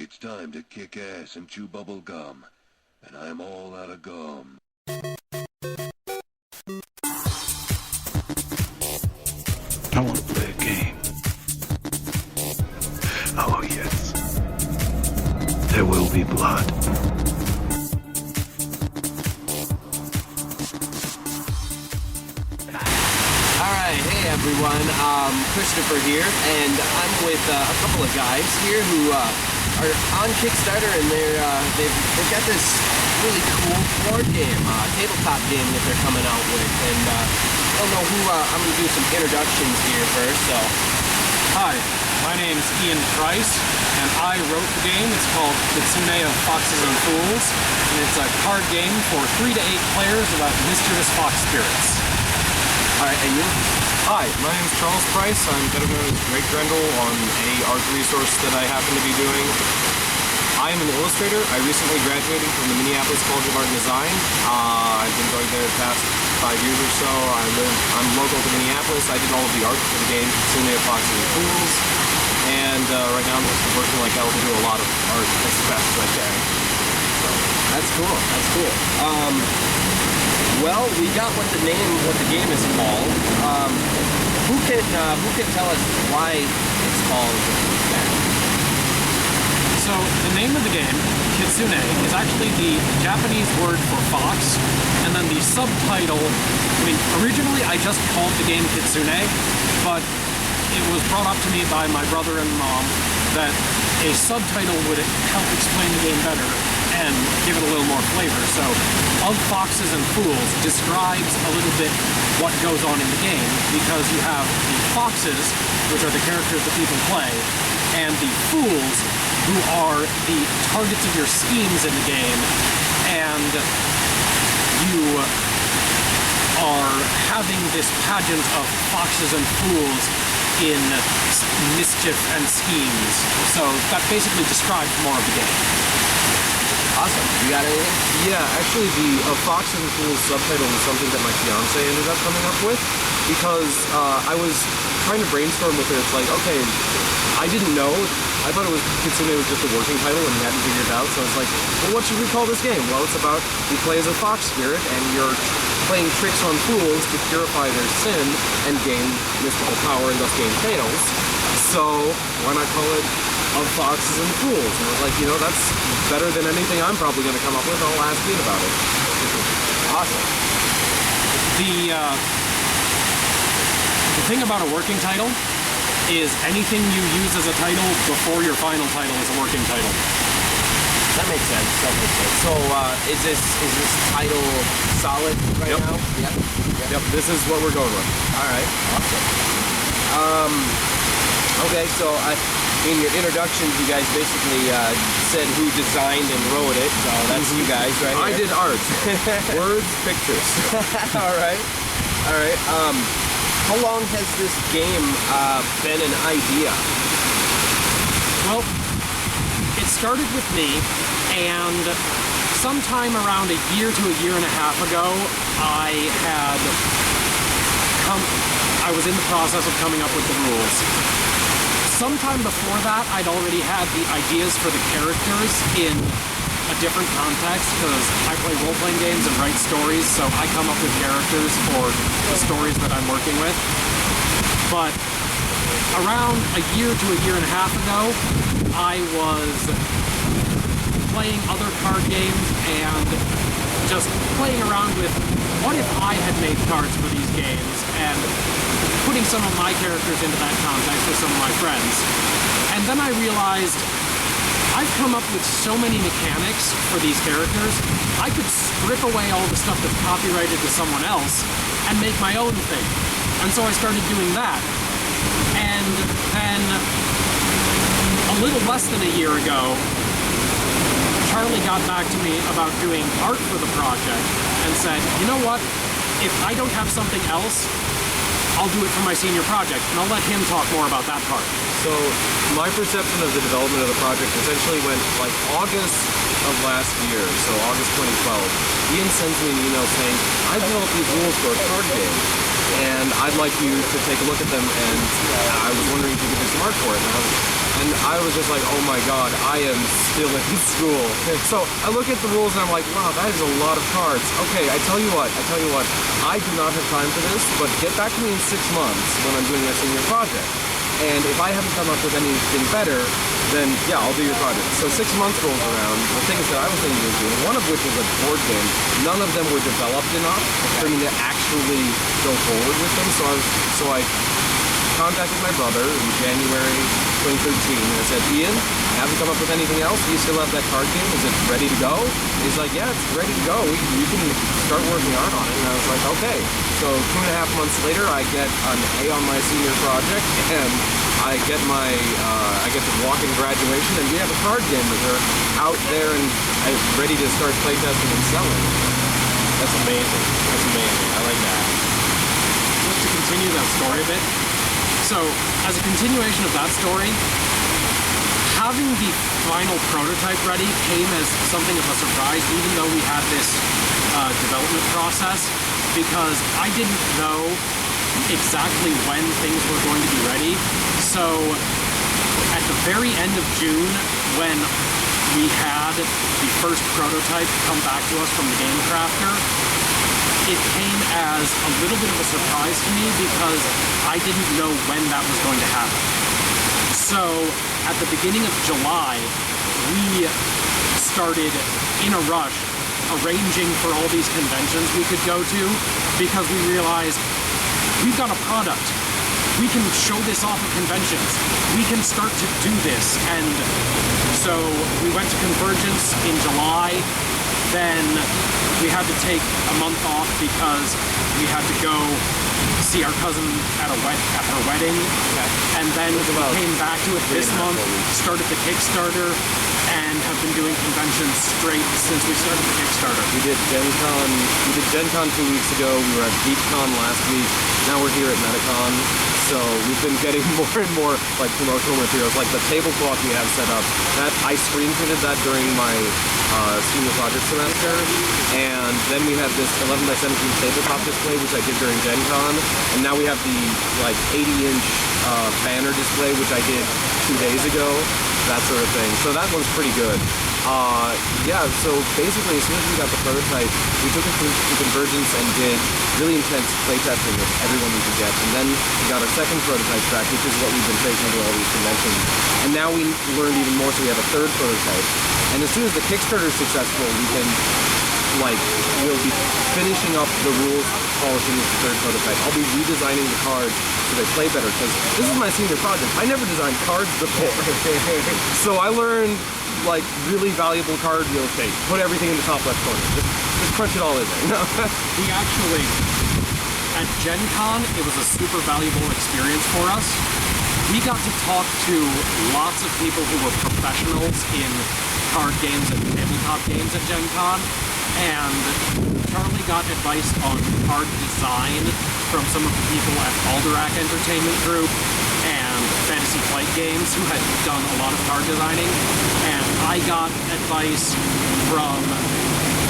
it's time to kick ass and chew bubble gum. And I'm all out of gum. I want to play a game. Oh, yes. There will be blood. Alright, hey everyone, Christopher here, and I'm with a couple of guys here who are on Kickstarter, and they've got this really cool board game, tabletop game that they're coming out with, and I don't know who, I'm going to do some introductions here first, so. Hi, my name is Ian Price, and I wrote the game. It's called Kitsune of Foxes Fools, and it's a card game for 3 to 8 players about mischievous fox spirits. Alright, and you? Hi, my name is Charles Price. I'm better known as Greg Grendel on any art resource that I happen to be doing. I am an illustrator. I recently graduated from the Minneapolis College of Art and Design. I've been going there the past 5 years or so. I'm local to Minneapolis. I did all of the art for the game Kitsune of Foxes Fools. And right now I'm just working like hell to do a lot of art as fast as I can. So. That's cool, that's cool. Well, we got what the game is called. Who can tell us why it's called that? So, the name of the game, Kitsune, is actually the Japanese word for fox, and then the subtitle, originally I just called the game Kitsune, but it was brought up to me by my brother and mom that a subtitle would help explain the game better and give it a little more flavor. So, Of Foxes and Fools describes a little bit what goes on in the game, because you have the foxes, which are the characters that people play, and the fools, who are the targets of your schemes in the game, and you are having this pageant of foxes and fools in mischief and schemes. So that basically describes more of the game. Awesome. You got anything? Yeah, actually the Foxes and Fools subtitle was something that my fiance ended up coming up with, because I was trying to brainstorm with her. It's like, okay, I didn't know. I thought Kitsune was just a working title and we hadn't figured it out, so I was like, well, what should we call this game? Well, it's about you play as a fox spirit and you're playing tricks on fools to purify their sin and gain mystical power and thus gain tails. So why not call it Of Foxes and Fools? And I was like, you know, that's better than anything I'm probably going to come up with. I'll ask Ian about it. Awesome. The thing about a working title is anything you use as a title before your final title is a working title. That makes sense. That makes sense. So, is this title solid right now? Yep. This is what we're going with. All right. Awesome. Okay. So, in your introductions, you guys basically said who designed and wrote it. So that's you guys, right here. I did art. Words, pictures. All right. All right. How long has this game been an idea? Well, it started with me, and sometime around a year to a year and a half ago, I was in the process of coming up with the rules. Sometime before that, I'd already had the ideas for the characters in a different context, because I play role-playing games and write stories, so I come up with characters for the stories that I'm working with. But around a year to a year and a half ago, I was playing other card games and just playing around with what if I had made cards for these games, and putting some of my characters into that context with some of my friends. And then I realized I've come up with so many mechanics for these characters, I could strip away all the stuff that's copyrighted to someone else and make my own thing. And so I started doing that. And then, a little less than a year ago, Charlie got back to me about doing art for the project and said, you know what, if I don't have something else, I'll do it for my senior project, and I'll let him talk more about that part. So, my perception of the development of the project essentially went like August of last year, so August 2012. Ian sends me an email saying, I've developed these rules for a card game, and I'd like you to take a look at them, and I was wondering if you could do some art for it. And I was And I was just like, oh my god, I am still in school. So I look at the rules and I'm like, wow, that is a lot of cards. Okay, I tell you what, I do not have time for this, but get back to me in 6 months when I'm doing my senior project. And if I haven't come up with anything better, then yeah, I'll do your project. So 6 months rolls around, the things that I was thinking of doing, one of which was a board game, none of them were developed enough for me to actually go forward with them. So I contacted my brother in January 2013 and I said, Ian, haven't come up with anything else? Do you still have that card game? Is it ready to go? He's like, yeah, it's ready to go. You can start working hard on it. And I was like, okay. So 2.5 months later, I get an A on my senior project and I get to walk in graduation and we have a card game with her out there and ready to start playtesting and selling. That's amazing. I like that. Just to continue that story a bit. So, as a continuation of that story, having the final prototype ready came as something of a surprise, even though we had this development process, because I didn't know exactly when things were going to be ready. So, at the very end of June, when we had the first prototype come back to us from the Game Crafter, it came as a little bit of a surprise to me because I didn't know when that was going to happen. So at the beginning of July, we started in a rush arranging for all these conventions we could go to because we realized we've got a product. We can show this off at conventions. We can start to do this. And so we went to Convergence in July. Then we had to take a month off because we had to go see our cousin at her wedding. Okay. And then we came back to it this month, started the Kickstarter, and have been doing conventions straight since we started the Kickstarter. We did Gen Con 2 weeks ago, we were at BeachCon last week, now we're here at Metacon. So we've been getting more and more like promotional materials, like the tablecloth we have set up. That I screen printed that during my senior project semester, and then we have this 11x17 tabletop display which I did during Gen Con, and now we have the like 80-inch banner display which I did 2 days ago, that sort of thing. So that one's pretty good. Yeah, so basically as soon as we got the prototype, we took it to Convergence and did really intense playtesting with everyone we could get, and then we got our second prototype track, which is what we've been taking to all these conventions. And now we learned even more, so we have a third prototype. And as soon as the Kickstarter is successful, we can, we'll be finishing up the rules polishing with the third prototype. I'll be redesigning the cards so they play better, because this is my senior project. I never designed cards before. So I learned really valuable card real estate. Put everything in the top left corner. Just crunch it all in there. We actually, at Gen Con, it was a super valuable experience for us. We got to talk to lots of people who were professionals in card games and tabletop games at Gen Con, and Charlie got advice on card design from some of the people at Alderac Entertainment Group and Fantasy Flight Games, who had done a lot of card designing, and I got advice from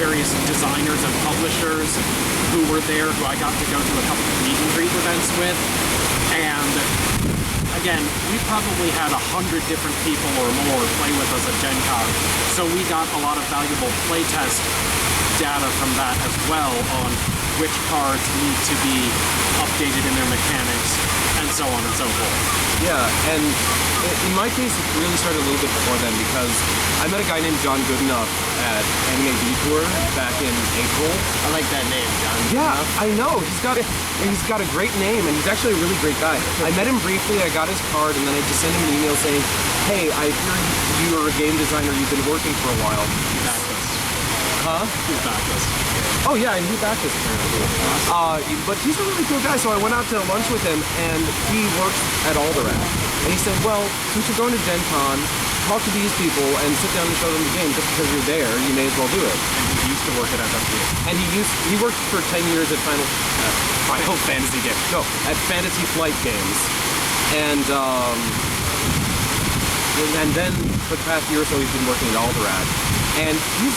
various designers and publishers who were there, who I got to go to a couple of meet and greet events with, and again, we probably had 100 different people or more play with us at Gen Con, so we got a lot of valuable playtest data from that as well on which cards need to be updated in their mechanics, and so on and so forth. Yeah, and in my case, it really started a little bit before then, because I met a guy named John Goodenough at Anime Detour back in April. I like that name, John. Yeah, I know. He's got a great name, and he's actually a really great guy. I met him briefly, I got his card, and then I just sent him an email saying, hey, I hear you're a game designer, you've been working for a while. He backed us. Huh? He backed us. Oh yeah, and he backed us apparently. But he's a really cool guy, so I went out to lunch with him, and he works at Alderac. And he said, well, since you're going to Gen Con, talk to these people and sit down and show them the game. Just because you're there, you may as well do it. And he used to work at FFG. And he worked for 10 years at Final Fantasy Games. No, at Fantasy Flight Games. And And then for the past year or so, he's been working at Alderad. And he's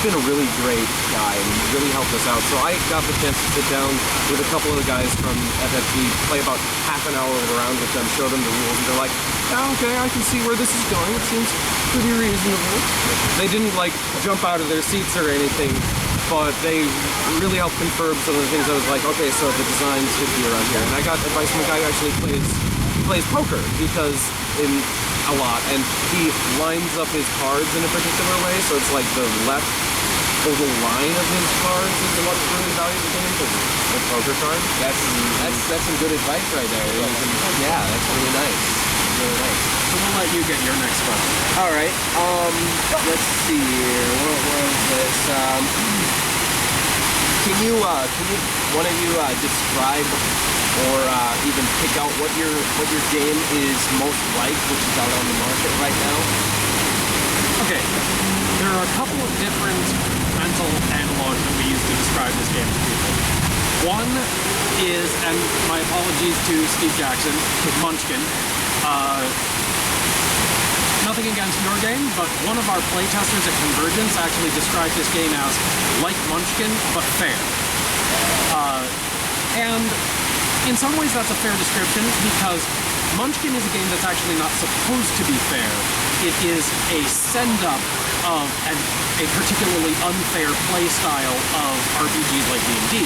been a really great guy and really helped us out. So I got the chance to sit down with a couple of the guys from FFG, play about half an hour around with them, show them the rules, and they're like, oh, okay, I can see where this is going. It seems pretty reasonable. They didn't like jump out of their seats or anything, but they really helped confirm some of the things. I was like, okay, so the design should be around here. And I got advice from a guy who actually plays poker, because a lot, and he lines up his cards in a particular way, so it's like the left total line of his cards is what's really valuable to him, the poker card. That's some good advice right there. Yeah, that's really nice. Really nice. So we'll let you get your next question. All right. Let's see here. What was this? Can you one of you describe or even pick out what your game is most like, which is out on the market right now? Okay, there are a couple of different mental analogs that we use to describe this game to people. One is, and my apologies to Steve Jackson, Munchkin. Nothing against your game, but one of our playtesters at Convergence actually described this game as like Munchkin, but fair. And in some ways that's a fair description, because Munchkin is a game that's actually not supposed to be fair. It is a send-up of a particularly unfair playstyle of RPGs like D&D.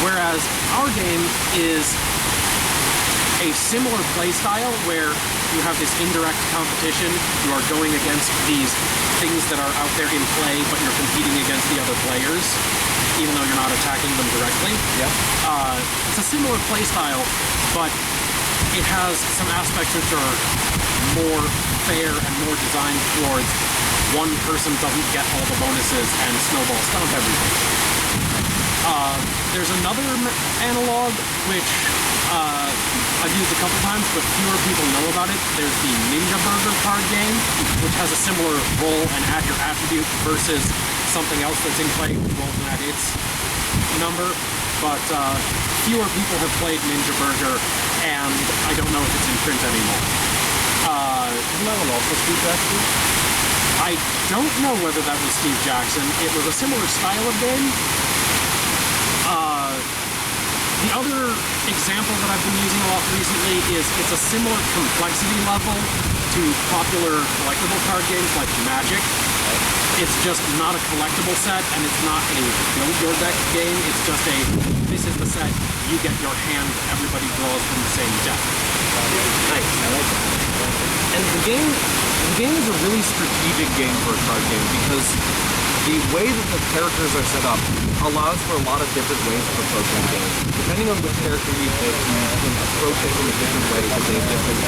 Whereas our game is a similar playstyle where you have this indirect competition, you are going against these things that are out there in play, but you're competing against the other players, even though you're not attacking them directly. Yeah. It's a similar playstyle, but it has some aspects which are more fair and more designed towards one person doesn't get all the bonuses and snowball stomp everything. There's another analog which I've used a couple times, but fewer people know about it. There's the Ninja Burger card game, which has a similar roll and add your attribute versus something else that's in play, which rolls and add its number. But fewer people have played Ninja Burger, and I don't know if it's in print anymore. Isn't that one also Steve Jackson? I don't know whether that was Steve Jackson. It was a similar style of game. The other example that I've been using a lot recently is it's a similar complexity level to popular collectible card games like Magic. It's just not a collectible set, and it's not a build your deck game. It's just a, this is the set, you get your hand, everybody draws from the same deck. Nice, I like that. And the game is a really strategic game for a card game, because the way that the characters are set up allows for a lot of different ways of approaching the game. Depending on which character you pick, you can approach it in a different way because they have different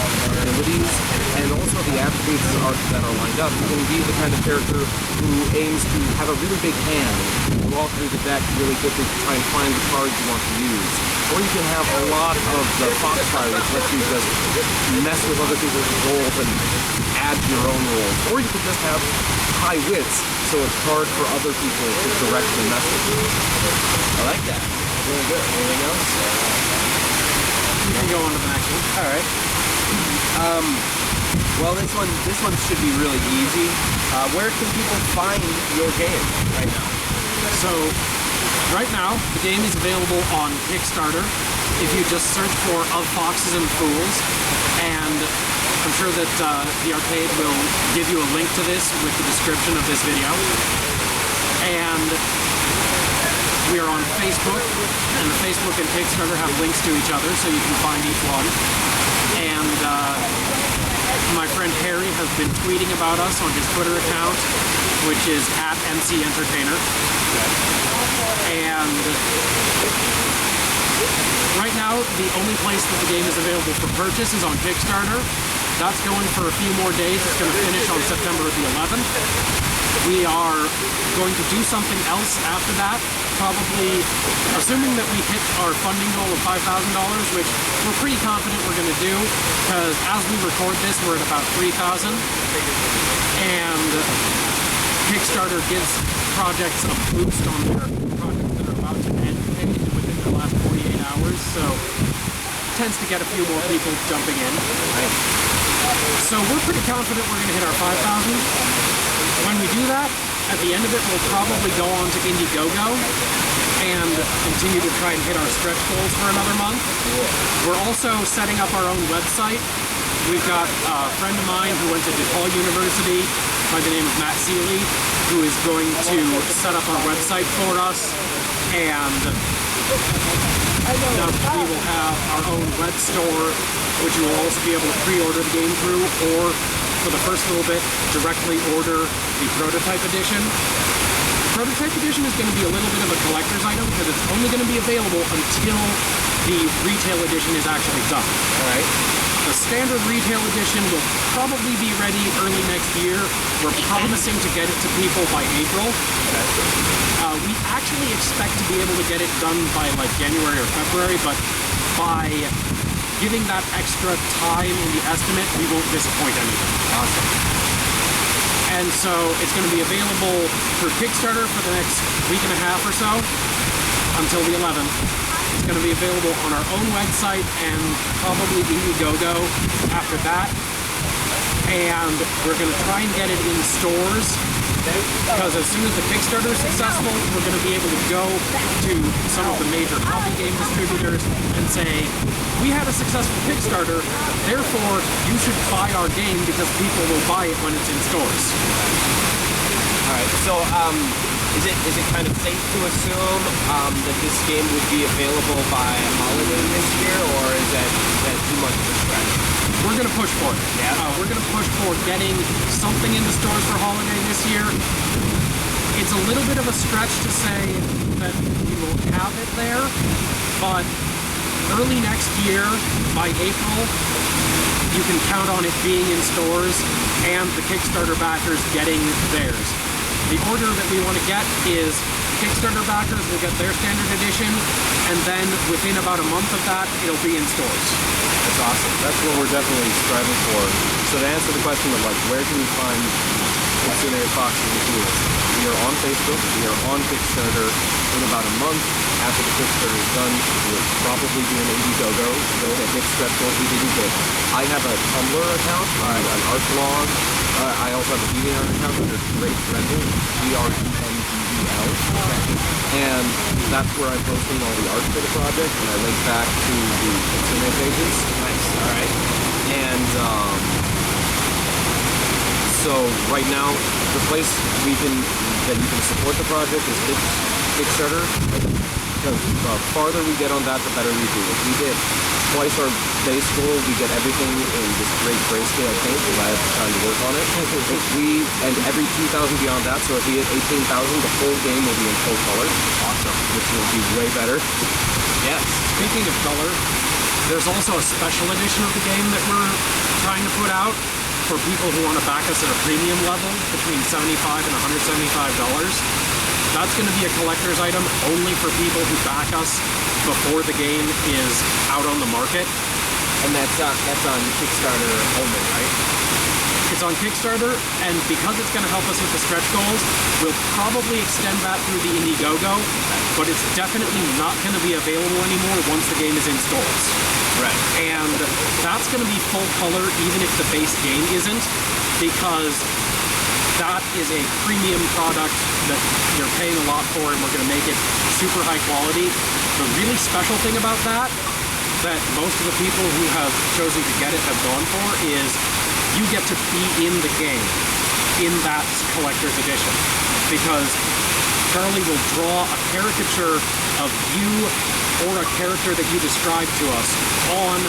abilities, and also the attributes that are lined up. You can be the kind of character who aims to have a really big hand and go all through the deck really quickly to try and find the cards you want to use. Or you can have a lot of the Foxfire, which lets you just mess with other people's rolls and add your own rolls. Or you could just have high wits, so it's hard for other people to direct the message. I like that. Really good. Anything else? You can go on to the next one. All right. Well, this one should be really easy. Where can people find your game right now? So, right now, the game is available on Kickstarter. If you just search for Of Foxes and Fools, and I'm sure that the Rkade will give you a link to this with the description of this video. And we are on Facebook, and the Facebook and Kickstarter have links to each other, so you can find each one. And my friend Harry has been tweeting about us on his Twitter account, which is @MCEntertainer. And right now, the only place that the game is available for purchase is on Kickstarter. That's going for a few more days. It's going to finish on September the 11th. We are going to do something else after that, probably assuming that we hit our funding goal of $5,000, which we're pretty confident we're going to do, because as we record this, we're at about $3,000. And Kickstarter gives projects a boost on their projects that are about to end within the last 48 hours, so it tends to get a few more people jumping in. Right. So we're pretty confident we're going to hit our 5,000. When we do that, at the end of it, we'll probably go on to Indiegogo and continue to try and hit our stretch goals for another month. We're also setting up our own website. We've got a friend of mine who went to DePaul University by the name of Matt Seeley, who is going to set up our website for us, and we will have our own web store, which you will also be able to pre-order the game through, or for the first little bit, directly order the prototype edition. The prototype edition is going to be a little bit of a collector's item because it's only going to be available until the retail edition is actually done. All right. The standard retail edition will probably be ready early next year. We're promising to get it to people by April. We actually expect to be able to get it done by like January or February, but by giving that extra time in the estimate, we won't disappoint anyone. Awesome. And so it's going to be available through Kickstarter for the next week and a half or so, until the 11th. It's going to be available on our own website and probably Indiegogo after that. And we're going to try and get it in stores, because as soon as the Kickstarter is successful, we're going to be able to go to some of the major hobby game distributors and say, we had a successful Kickstarter, therefore you should buy our game because people will buy it when it's in stores. Alright, so is it kind of safe to assume that this game would be available by holiday this year, or is that too much of a stretch? We're going to push for it. Yeah. We're going to push for getting something into stores for holiday this year. It's a little bit of a stretch to say that we will have it there, but early next year, by April, you can count on it being in stores and the Kickstarter backers getting theirs. The order that we want to get is Kickstarter backers will get their standard edition, and then within about a month of that, it'll be in stores. That's awesome. That's what we're definitely striving for. So to answer the question of like, where can you find Kitsune of Foxes Fools? We are on Facebook. We are on Kickstarter. In about a month after the Kickstarter is done, we'll probably be in Indiegogo. Those hit stretch goals we didn't hit. I have a Tumblr account, an art blog. I also have a DeviantArt account under Great Rendel, GRENDEL. And that's where I'm posting all the art for the project, and I link back to the Kitsune pages. Nice. All right. And so right now, the place that you can support the project is Kickstarter. Because the farther we get on that, the better we do. If we get twice our base goal, we get everything in this great grayscale paint, because I have time to work on it. And every 2,000 beyond that, so if we hit 18,000, the whole game will be in full color. Awesome. Which will be way better. Yes. Speaking of color, there's also a special edition of the game that we're trying to put out for people who want to back us at a premium level between $75 and $175. That's going to be a collector's item only for people who back us before the game is out on the market. And that's on Kickstarter only, right? It's on Kickstarter, and because it's going to help us with the stretch goals, we'll probably extend that through the Indiegogo, but it's definitely not going to be available anymore once the game is in stores. Right. And that's going to be full color even if the base game isn't, because that is a premium product that you're paying a lot for, and we're going to make it super high quality. The really special thing about that most of the people who have chosen to get it have gone for is you get to be in the game in that collector's edition, because Charlie will draw a caricature of you or a character that you describe to us on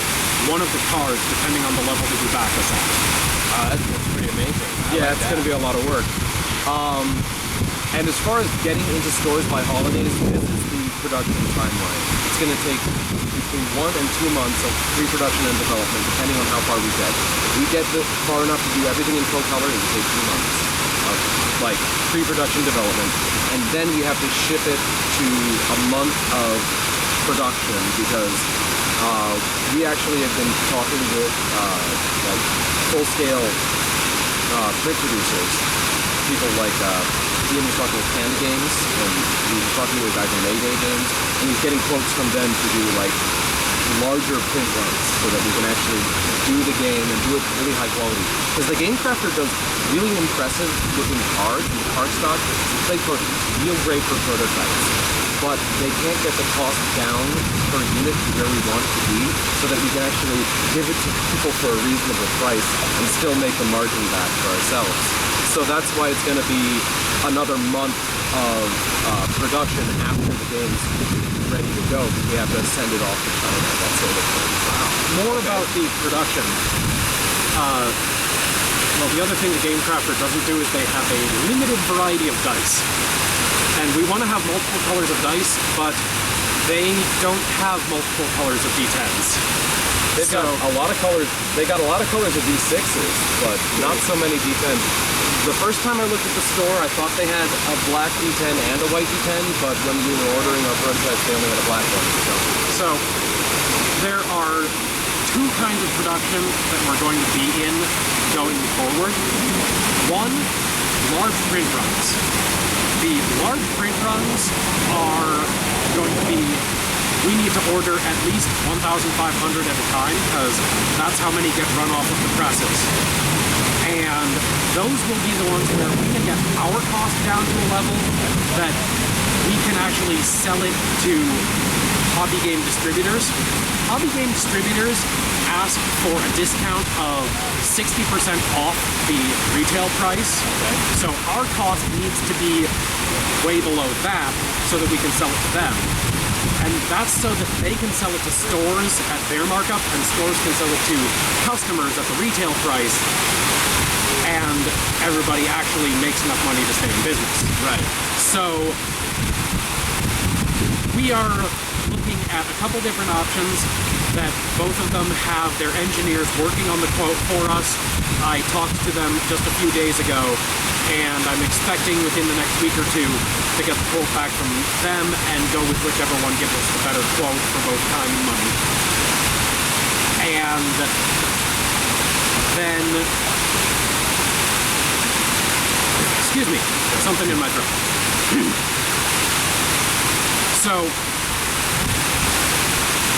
one of the cards, depending on the level that you back us at. That's pretty amazing. Yeah, it's going to be a lot of work. And as far as getting into stores by holidays, this is the production timeline. It's going to take between 1 and 2 months of pre-production and development, depending on how far we get. If we get far enough to do everything in full color, it will take 2 months of like pre-production development, and then we have to ship it to a month of production, because we actually have been talking with like full-scale print producers, people like Ian was talking with Candy Games, and he was talking with a guy from Mayday Games, and he's getting quotes from them to do like larger print runs so that we can actually do the game and do it really high quality. Because the Game Crafter does really impressive looking cards and card stock. They put real great for prototypes, but they can't get the cost down per unit to where we want it to be so that we can actually give it to people for a reasonable price and still make a margin back for ourselves. So that's why it's going to be another month of production after the game's ready to go. We have to send it off to China, that sort of thing. Wow. More about the production. Well, the other thing the Game Crafter doesn't do is they have a limited variety of dice. And we want to have multiple colors of dice, but they don't have multiple colors of D10s. They've got a lot of colors. They got a lot of colors of D6s, but not so many D10s. The first time I looked at the store, I thought they had a black D10 and a white D10, but when we were ordering our prototypes, they only had a black one. So there are two kinds of production that we're going to be in going forward. One, large print runs. The large print runs are going to be, we need to order at least 1,500 at a time because that's how many get run off of the presses. And those will be the ones where we can get our cost down to a level that we can actually sell it to hobby game distributors. Hobby game distributors ask for a discount of 60% off the retail price. Okay. So our cost needs to be way below that so that we can sell it to them. And that's so that they can sell it to stores at their markup and stores can sell it to customers at the retail price. And everybody actually makes enough money to stay in business. Right. So we are looking at a couple different options that both of them have their engineers working on the quote for us. I talked to them just a few days ago, and I'm expecting within the next week or two to get the quote back from them and go with whichever one gives us the better quote for both time and money. And then, excuse me, something in my throat. So,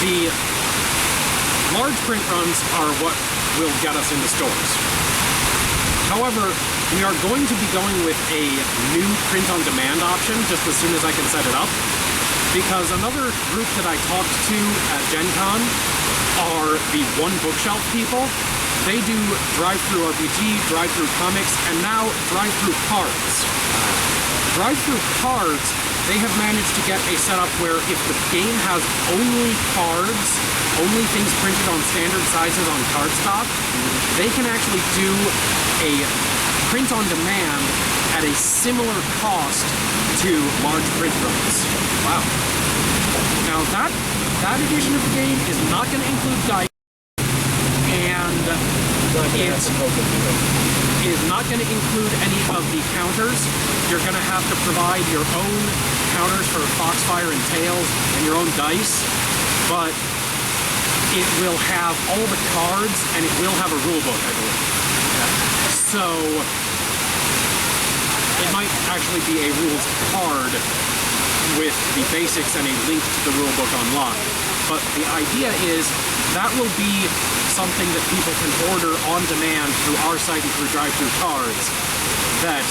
the large print runs are what will get us into stores. However, we are going to be going with a new print-on-demand option just as soon as I can set it up, because another group that I talked to at Gen Con are the One Bookshelf people. They do drive-through RPG, drive-through comics, and now drive-through cards. Drive-through cards, they have managed to get a setup where if the game has only cards, only things printed on standard sizes on cardstock, they can actually do a print on demand at a similar cost to large print runs. Wow. Now that edition of the game is not going to include dice, and it is not going to include any of the counters. You're going to have to provide your own counters for Foxfire and Tails and your own dice, but it will have all the cards and it will have a rulebook, I believe. So it might actually be a rules card with the basics and a link to the rulebook online. But the idea is that will be something that people can order on demand through our site and through drive-through cards that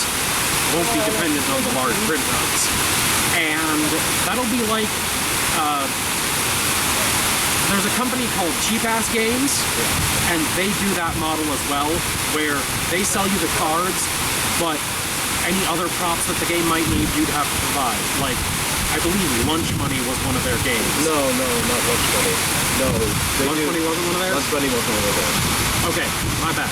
won't be dependent on the large print runs. And that'll be like, there's a company called Cheap Ass Games, and they do that model as well, where they sell you the cards, but any other props that the game might need, you'd have to provide. Like, I believe Lunch Money was one of their games. No, not Lunch Money. No, Lunch Money wasn't one of theirs? Lunch Money wasn't one of theirs. Okay, my bad.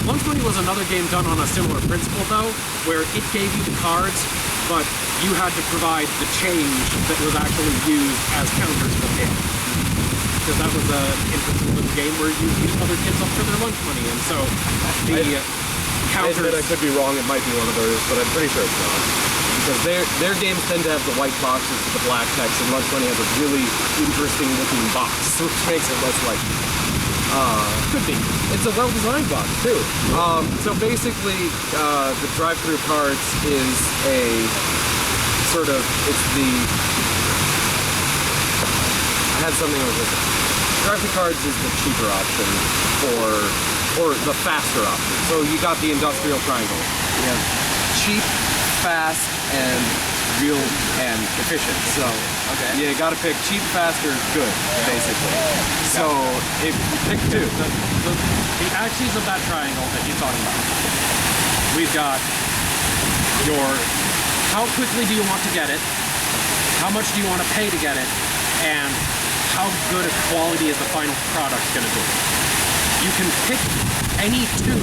Lunch Money was another game done on a similar principle, though, where it gave you the cards, but you had to provide the change that was actually used as counters for the game. Because that was an instance of the game where you used other kids up for their lunch money, and so the counters... I could be wrong, it might be one of those, but I'm pretty sure it's not. Because their games tend to have the white boxes with the black text, and Lunch Money has a really interesting looking box, which makes it less like... could be. It's a well-designed box, too. So basically, the drive-through cards is a sort of, it's the I had something I was missing. Graphic cards is the cheaper option or the faster option. So you got the industrial triangle. Yeah. Cheap, fast, and real and efficient. So You gotta pick cheap, faster, good, basically. So if you pick two. The axes of that triangle that you're talking about. We've got your how quickly do you want to get it, how much do you want to pay to get it, and how good a quality is the final product going to be. You can pick any two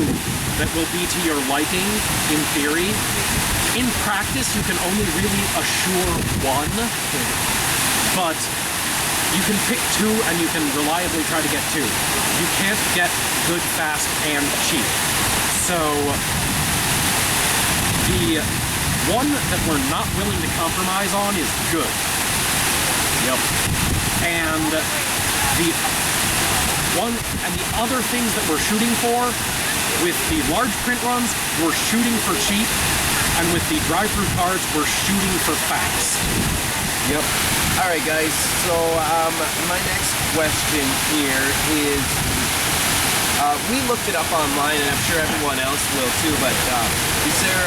that will be to your liking in theory. In practice, you can only really assure one, but you can pick two and you can reliably try to get two. You can't get good, fast, and cheap. So the one that we're not willing to compromise on is good. Yep. And the other things that we're shooting for, with the large print runs, we're shooting for cheap, and with the drive-through cards, we're shooting for fast. Yep. All right, guys. So my next question here is, we looked it up online, and I'm sure everyone else will too. But is there?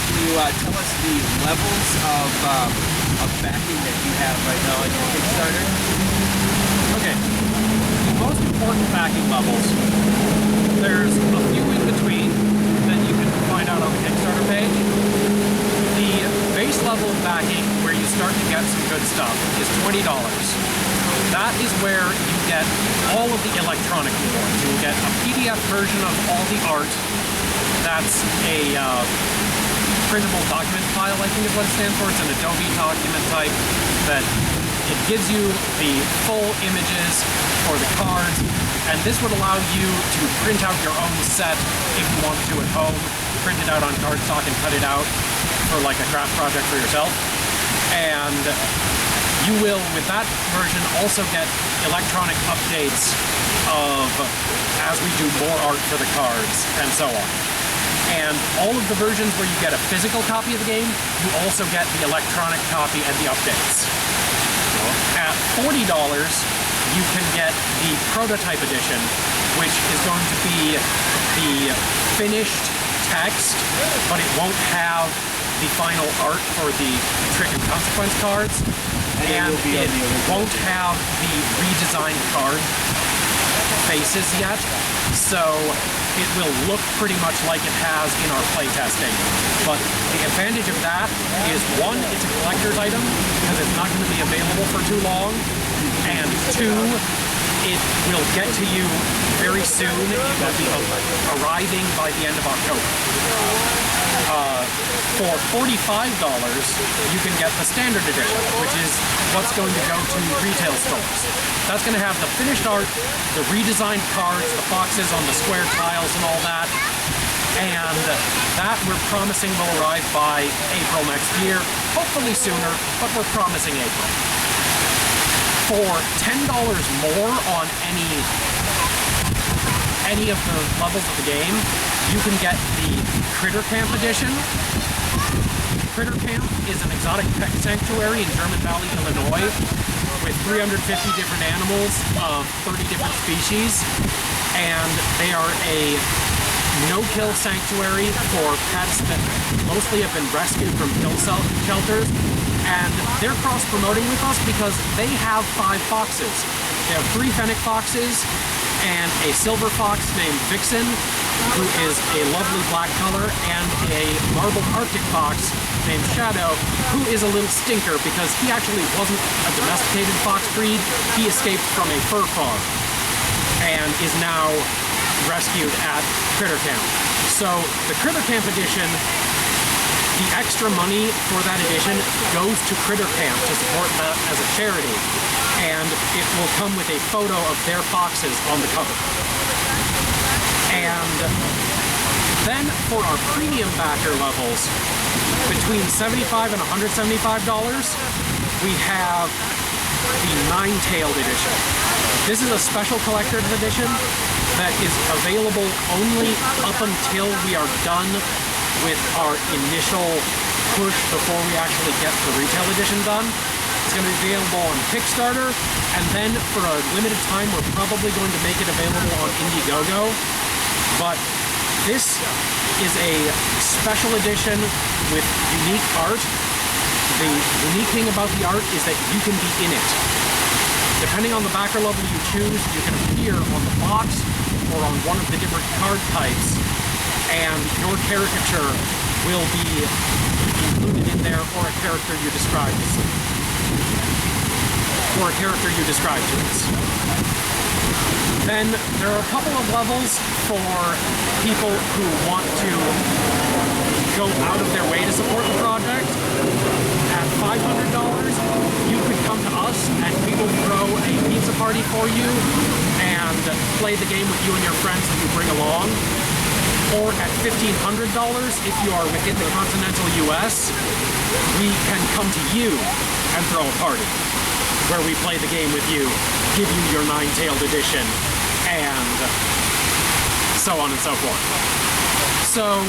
Can you tell us the levels of backing that you have right now on your Kickstarter? Okay. The most important backing levels, there's a few in between that you can find out on the Kickstarter page. The base level of backing, where you start to get some good stuff, is $20. That is where you get all of the electronic rewards. You get a PDF version of all the art. That's a printable document file, I think is what it stands for. It's an Adobe document type that it gives you the full images for the cards, and this would allow you to print out your own set if you want to at home, print it out on cardstock and cut it out for like a craft project for yourself. And you will, with that version, also get electronic updates of as we do more art for the cards and so on. And all of the versions where you get a physical copy of the game, you also get the electronic copy and the updates. At $40, you can get the prototype edition, which is going to be the finished text, but it won't have the final art for the Trick and Consequence cards, and it won't have the redesigned card faces yet, so it will look pretty much like it has in our playtesting. But the advantage of that is, one, it's a collector's item because it's not going to be available for too long, and two, it will get to you very soon. It will be arriving by the end of October. For $45, you can get the standard edition, which is what's going to go to retail stores. That's going to have the finished art, the redesigned cards, the foxes on the square tiles and all that. And that we're promising will arrive by April next year. Hopefully sooner, but we're promising April. For $10 more on any of the levels of the game, you can get the Critter Camp edition. Critter Camp is an exotic pet sanctuary in German Valley, Illinois, with 350 different animals of 30 different species, and they are a no-kill sanctuary for pets that mostly have been rescued from kill shelters, and they're cross-promoting with us because they have 5 foxes. They have 3 fennec foxes and a silver fox named Vixen, who is a lovely black color, and a marbled Arctic fox named Shadow, who is a little stinker because he actually wasn't a domesticated fox breed. He escaped from a fur farm and is now rescued at Critter Camp. So the Critter Camp edition, the extra money for that edition goes to Critter Camp to support that as a charity, and it will come with a photo of their foxes on the cover. And then for our premium backer levels, between $75 and $175, we have the Nine-Tailed edition. This is a special collector's edition that is available only up until we are done with our initial push before we actually get the retail edition done. going to be available on Kickstarter, and then for a limited time, we're probably going to make it available on Indiegogo. But this is a special edition with unique art. The unique thing about the art is that you can be in it. Depending on the backer level you choose, you can appear on the box or on one of the different card types, and your caricature will be included in there, or a character you describe to us. Then there are a couple of levels for people who want to go out of their way to support the project. At $500, you could come to us and we will throw a pizza party for you and play the game with you and your friends that you bring along. Or at $1,500, if you are within the continental US, we can come to you and throw a party where we play the game with you, give you your nine-tailed edition, and so on and so forth. So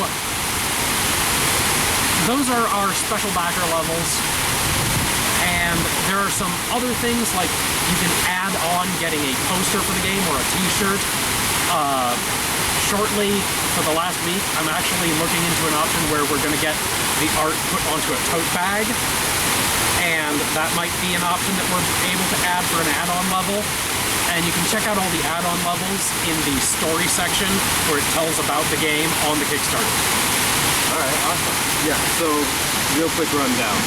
those are our special backer levels, and there are some other things like you can add on getting a poster for the game or a t-shirt. Shortly, for the last week, I'm actually looking into an option where we're going to get the art put onto a tote bag, and that might be an option that we're able to add for an add-on level. And you can check out all the add-on levels in the story section where it tells about the game on the Kickstarter. Alright, awesome. Yeah, so real quick rundown.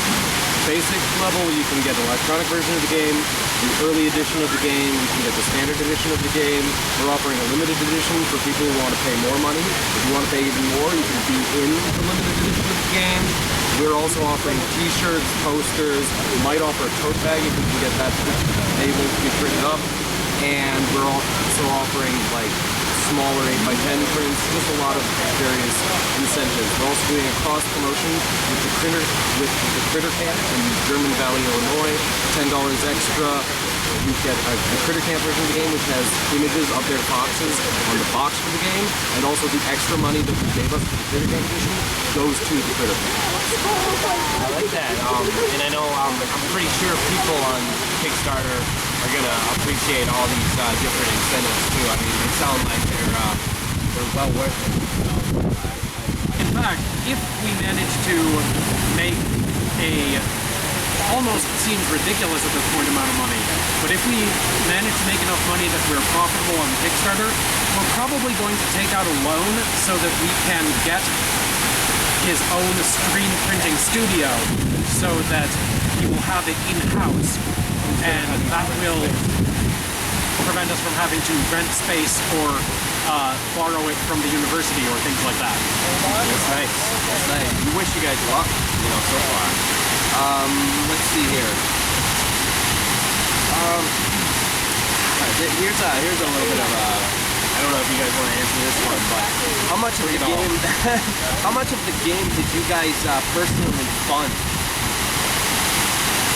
Basic level, you can get an electronic version of the game, the early edition of the game, you can get the standard edition of the game. We're offering a limited edition for people who want to pay more money. If you want to pay even more, you can be in the limited edition of the game. We're also offering t-shirts, posters. We might offer a tote bag if we can get that able to be printed up. And we're also offering like smaller 8x10 prints, just a lot of various incentives. We're also doing a cross promotion with the Critter Camp in German Valley, Illinois. $10 extra. You get the Critter Camp version of the game, which has images of their foxes on the box for the game, and also the extra money that you gave us for the Critter Camp edition goes to the Critter Camp. I like that. And I know I'm pretty sure people on Kickstarter are gonna appreciate all these different incentives too. I mean, they sound like they're well worth it. In fact, if we manage to make almost seems ridiculous at this point amount of money, but if we manage to make enough money that we're profitable on the Kickstarter, we're probably going to take out a loan so that we can get his own screen printing studio so that he will have it in-house, and that will prevent us from having to rent space or borrow it from the university or things like that. That's nice. That's nice. We wish you guys luck, so far. Let's see here. Here's a little bit of a, I don't know if you guys want to answer this one, but how much of the game, how much of the game did you guys personally fund?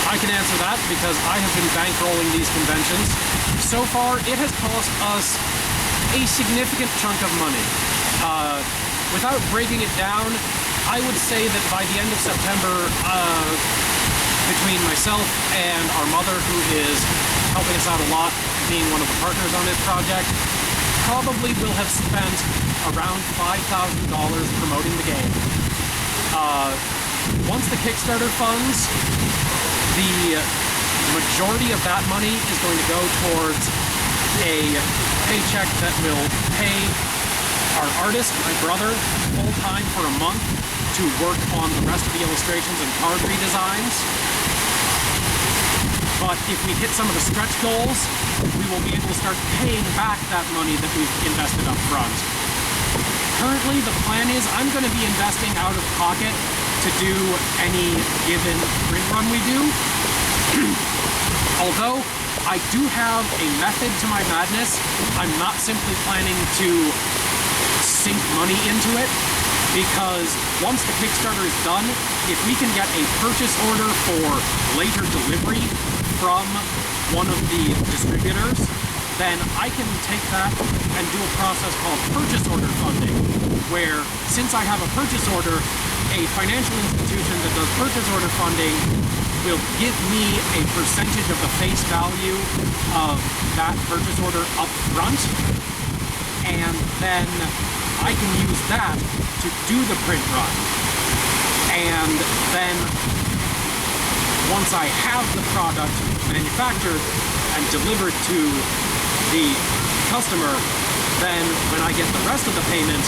I can answer that because I have been bankrolling these conventions. So far, it has cost us a significant chunk of money. Without breaking it down, I would say that by the end of September, between myself and our mother, who is helping us out a lot, being one of the partners on this project, probably will have spent around $5,000 promoting the game. Once the Kickstarter funds, the majority of that money is going to go towards a paycheck that will pay our artist, my brother, full-time for a month to work on the rest of the illustrations and card redesigns. But if we hit some of the stretch goals, we will be able to start paying back that money that we've invested up front. Currently, the plan is I'm going to be investing out of pocket to do any given print run we do. Although I do have a method to my madness, I'm not simply planning to sink money into it, because once the Kickstarter is done, if we can get a purchase order for later delivery from one of the distributors, then I can take that and do a process called purchase order funding, where since I have a purchase order, a financial institution that does purchase order funding will give me a percentage of the face value of that purchase order up front, and then I can use that to do the print run. And then once I have the product manufactured and delivered to the customer, then when I get the rest of the payment,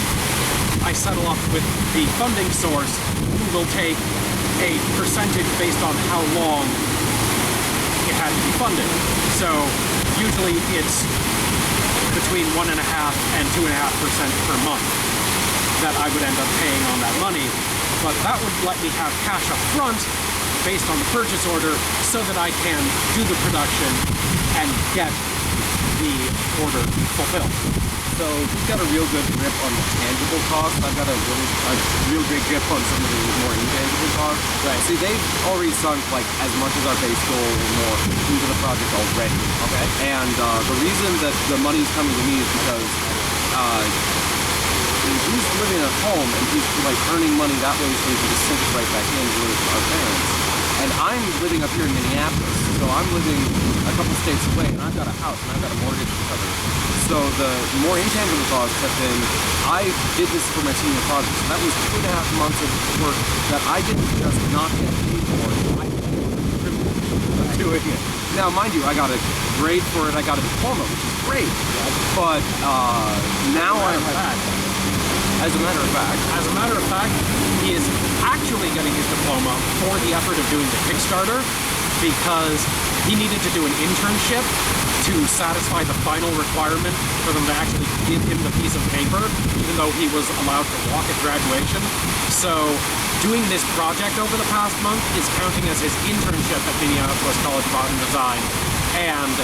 I settle up with the funding source, who will take a percentage based on how long it had to be funded. So usually it's between 1.5% and 2.5% per month that I would end up paying on that money. But that would let me have cash up front based on the purchase order so that I can do the production and get the order fulfilled. So he's got a real good grip on the tangible costs. I've got a real big grip on some of the more intangible costs. Right. See, they've already sunk like as much as our base goal or more into the project already. Okay. And the reason that the money's coming to me is because he's living at home and he's like earning money that way, so he can just sink it right back in with our parents. And I'm living up here in Minneapolis, so I'm living a couple states away, and I've got a house and I've got a mortgage to cover. So the more intangible costs have been, I did this for my senior project, so that was 2.5 months of work that I didn't just not get paid for. I had the privilege of doing it. Now, mind you, I got a grade for it, I got a diploma, which is great, but now I'm... As a matter of fact, he is actually getting his diploma for the effort of doing the Kickstarter because he needed to do an internship to satisfy the final requirement for them to actually give him the piece of paper, even though he was allowed to walk at graduation. So doing this project over the past month is counting as his internship at Minneapolis College of Art and Design. And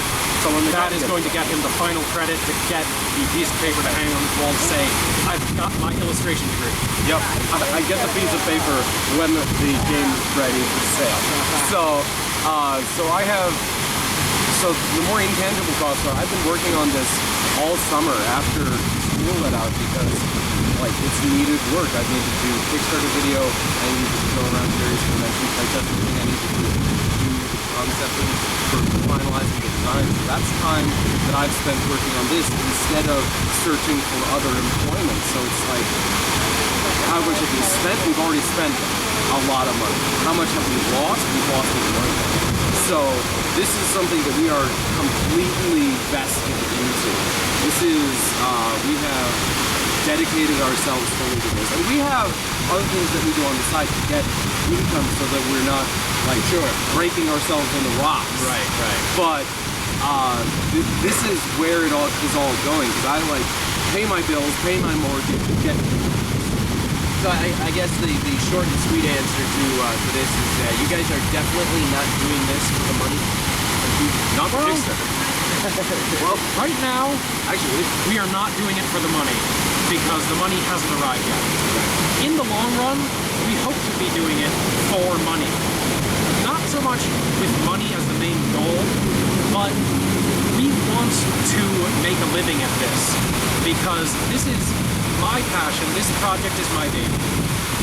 so that is going to get him the final credit to get the piece of paper to hang on his wall to say, I've got my illustration degree. Yep, I get the piece of paper when the game is ready for sale. So I have, so the more intangible costs are, I've been working on this all summer after school let out because like it's needed work. I need to do Kickstarter video, I need to go around various conventions, like that's everything I need to do concepting for finalizing the design. So that's time that I've spent working on this instead of searching for other employment. So it's like, how much have we spent? We've already spent a lot of money. How much have we lost? We've lost even more money. So this is something that we are completely vested into. This is, we have dedicated ourselves fully to this. And we have other things that we do on the side to get income so that we're not like breaking ourselves in the rocks. Right. But this is where it all is all going because I like pay my bills, pay my mortgage, get. So I guess the short and sweet answer to this is you guys are definitely not doing this for the money. Not for Kickstarter. Well, right now, actually, we are not doing it for the money because the money hasn't arrived yet. In the long run, we hope to be doing it for money. Not so much with money as the main goal, but we want to make a living at this because this is my passion. This project is my baby.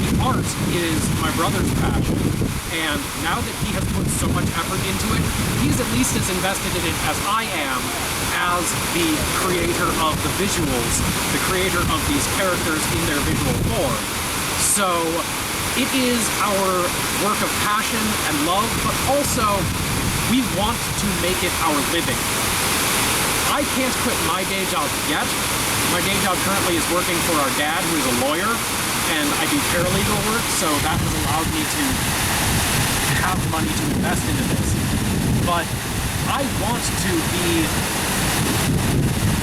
The art is my brother's passion, and now that he has put so much effort into it, he's at least as invested in it as I am as the creator of the visuals, the creator of these characters in their visual form. So it is our work of passion and love, but also we want to make it our living. I can't quit my day job yet. My day job currently is working for our dad, who is a lawyer, and I do paralegal work, so that has allowed me to have money to invest into this. But I want to be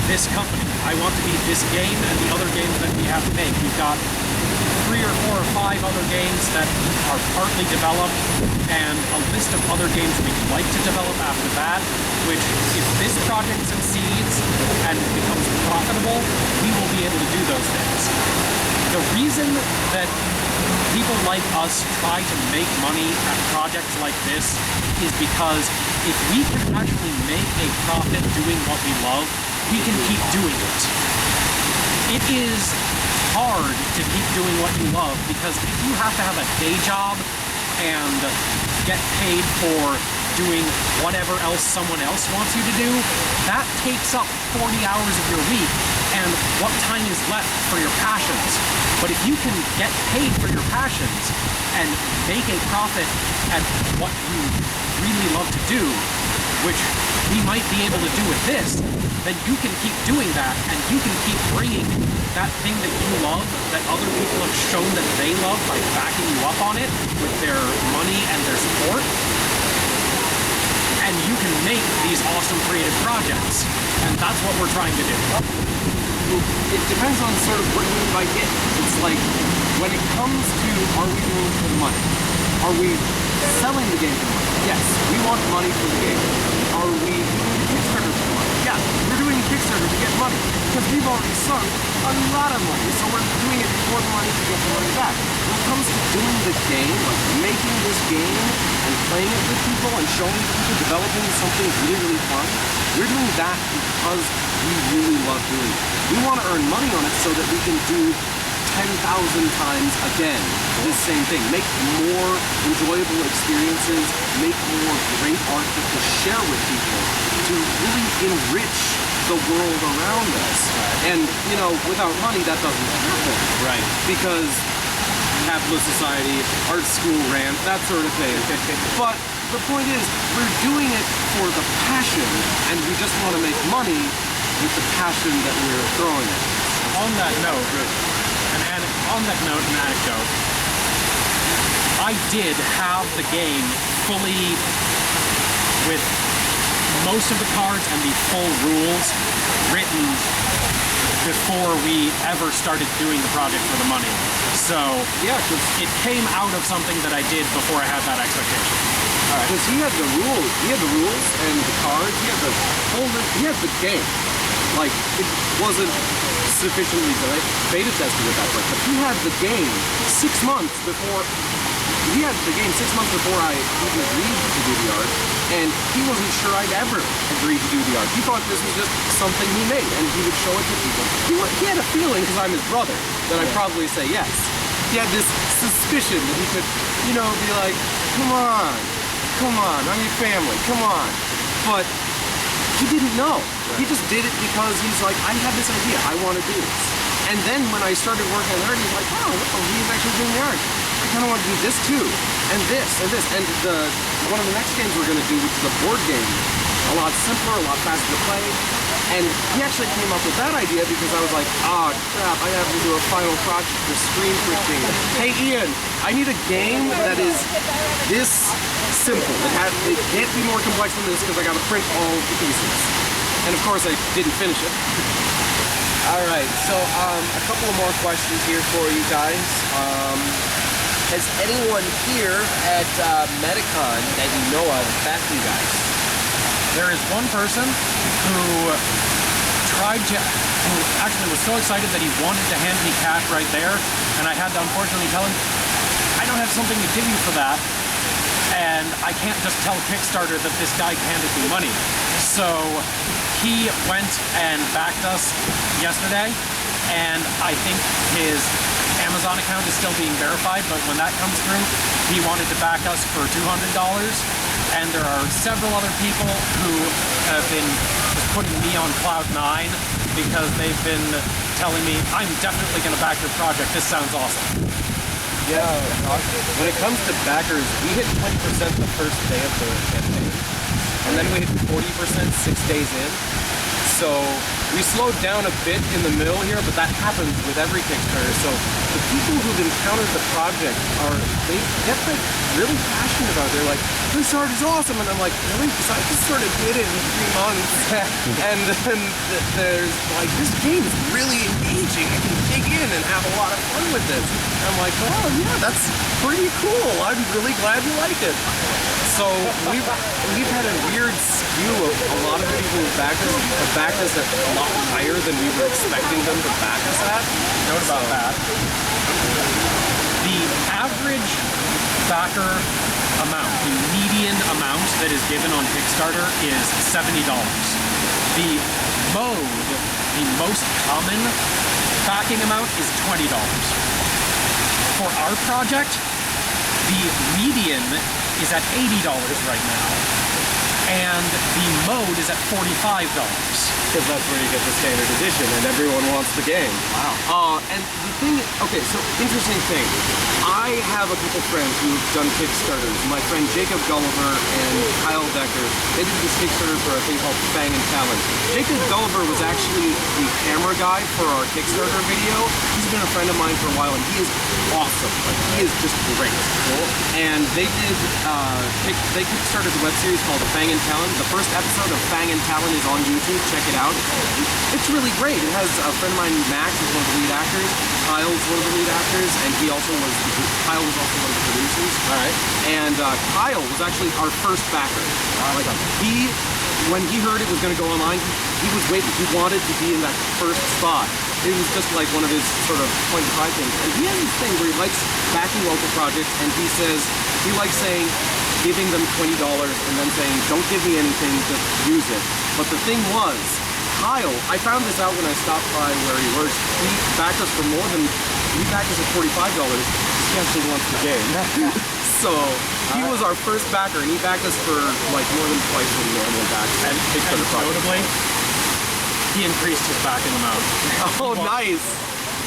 this company. I want to be this game and the other games that we have to make. We've got 3 or 4 or 5 other games that are partly developed, and a list of other games we'd like to develop after that, which, if this project succeeds and becomes profitable, we will be able to do those things. The reason that people like us try to make money at projects like this is because if we can actually make a profit doing what we love, we can keep doing it. It is hard to keep doing what you love because if you have to have a day job and get paid for doing whatever else someone else wants you to do, that takes up 40 hours of your week and what time is left for your passions. But if you can get paid for your passions and make a profit at what you really love to do, which we might be able to do with this, then you can keep doing that and you can keep bringing that thing that you love, that other people have shown that they love by backing you up on it with their money and their support. And you can make these awesome creative projects. And that's what we're trying to do. It depends on sort of what you mean by it. It's like, when it comes to, are we doing it for the money? Are we selling the game for money? Yes, we want money for the game. Are we doing the Kickstarter for money? Yeah, we're doing the Kickstarter to get money. Because we've already sunk a lot of money. So we're doing it for the money to get the money back. When it comes to doing the game, like making this game and playing it with people and showing people, developing something really, really fun, we're doing that because we really love doing it. We want to earn money on it so that we can do 10,000 times again this same thing. Make more enjoyable experiences, make more great art to share with people, to really enrich the world around us. And, you know, without money, that doesn't happen. Right. Because capitalist society, art school rant, that sort of thing. But the point is, we're doing it for the passion, and we just want to make money with the passion that we're throwing at it. On that note, an anecdote, I did have the game fully with most of the cards and the full rules written before we ever started doing the project for the money. So Yeah, because it came out of something that I did before I had that expectation. he had the rules. He had the rules and the cards. He had the folder. He had the game. Like, it wasn't sufficiently beta tested at that point, but he had the game 6 months before. He had the game 6 months before I even agreed to do the art, and he wasn't sure I'd ever agree to do the art. He thought this was just something he made, and he would show it to people. He had a feeling, because I'm his brother, that I'd probably say yes. He had this suspicion that he could, you know, be like, come on, I'm your family, come on. But he didn't know. He just did it because he's like, I have this idea, I want to do this. And then when I started working on the art, he's like, oh, he's actually doing the art. I kind of want to do this too, and this, and this. And one of the next games we're going to do, which is a board game, a lot simpler, a lot faster to play. And he actually came up with that idea because I was like, oh crap, I have to do a final project for Screen Printing. Hey Ian, I need a game that is this simple. It can't be more complex than this because I got to print all the pieces. And of course I didn't finish it. All right, so a couple of more questions here for you guys. Has anyone here at Medicon that you know of backed you guys? There is one person who actually was so excited that he wanted to hand me cash right there, and I had to unfortunately tell him, I don't have something to give you for that, and I can't just tell Kickstarter that this guy handed me money. So he went and backed us yesterday, and I think his Amazon account is still being verified, but when that comes through, he wanted to back us for $200. And there are several other people who have been putting me on cloud 9 because they've been telling me, I'm definitely going to back your project. This sounds awesome. Yeah, when it comes to backers, we hit 20% the first day of the campaign. And then we hit 40% 6 days in. So we slowed down a bit in the middle here, but that happens with every Kickstarter. So the people who've encountered the project they get like really passionate about it. They're like, this art is awesome. And I'm like, really? Because I just sort of did it in 3 months. And then there's like, this game is really engaging. I can dig in and have a lot of fun with this. And I'm like, oh yeah, that's pretty cool. I'm really glad you like it. So we've had a weird skew of a lot of the people who backed us at a lot higher than we were expecting them to back us at. Note about that. The average backer amount, the median amount that is given on Kickstarter is $70. The most common backing amount is $20. For our project, The median is at $80 right now, and the mode is at $45. Because that's where you get the standard edition, and everyone wants the game. Wow. And the thing, okay, so interesting thing. I have a couple friends who've done Kickstarters. My friend Jacob Gulliver and Kyle Decker, they did this Kickstarter for a thing called Fang and Talon. Jacob Gulliver was actually the camera guy for our Kickstarter video. He's been a friend of mine for a while, and he is awesome. Like, he is just great. Cool. And they did, they kickstarted the web series called Fang and Talon. The first episode of Fang and Talon is on YouTube. Check it out. It's really great. It has a friend of mine, Max, who's one of the lead actors. Kyle's one of the lead actors, and Kyle was also one of the producers. All right. And Kyle was actually our first backer. Like when he heard it was going to go online, he was waiting. He wanted to be in that first spot. It was just like one of his sort of point of pride things. And he has this thing where he likes backing local projects, and he says he likes saying, giving them $20 and then saying, don't give me anything, just use it. But the thing was, Kyle, I found this out when I stopped by where he works. He backed us for he backed us at $45. He actually wants the game. So he was our first backer, and he backed us for like more than twice what he normally backs. And notably, he increased his backing amount. Oh, nice.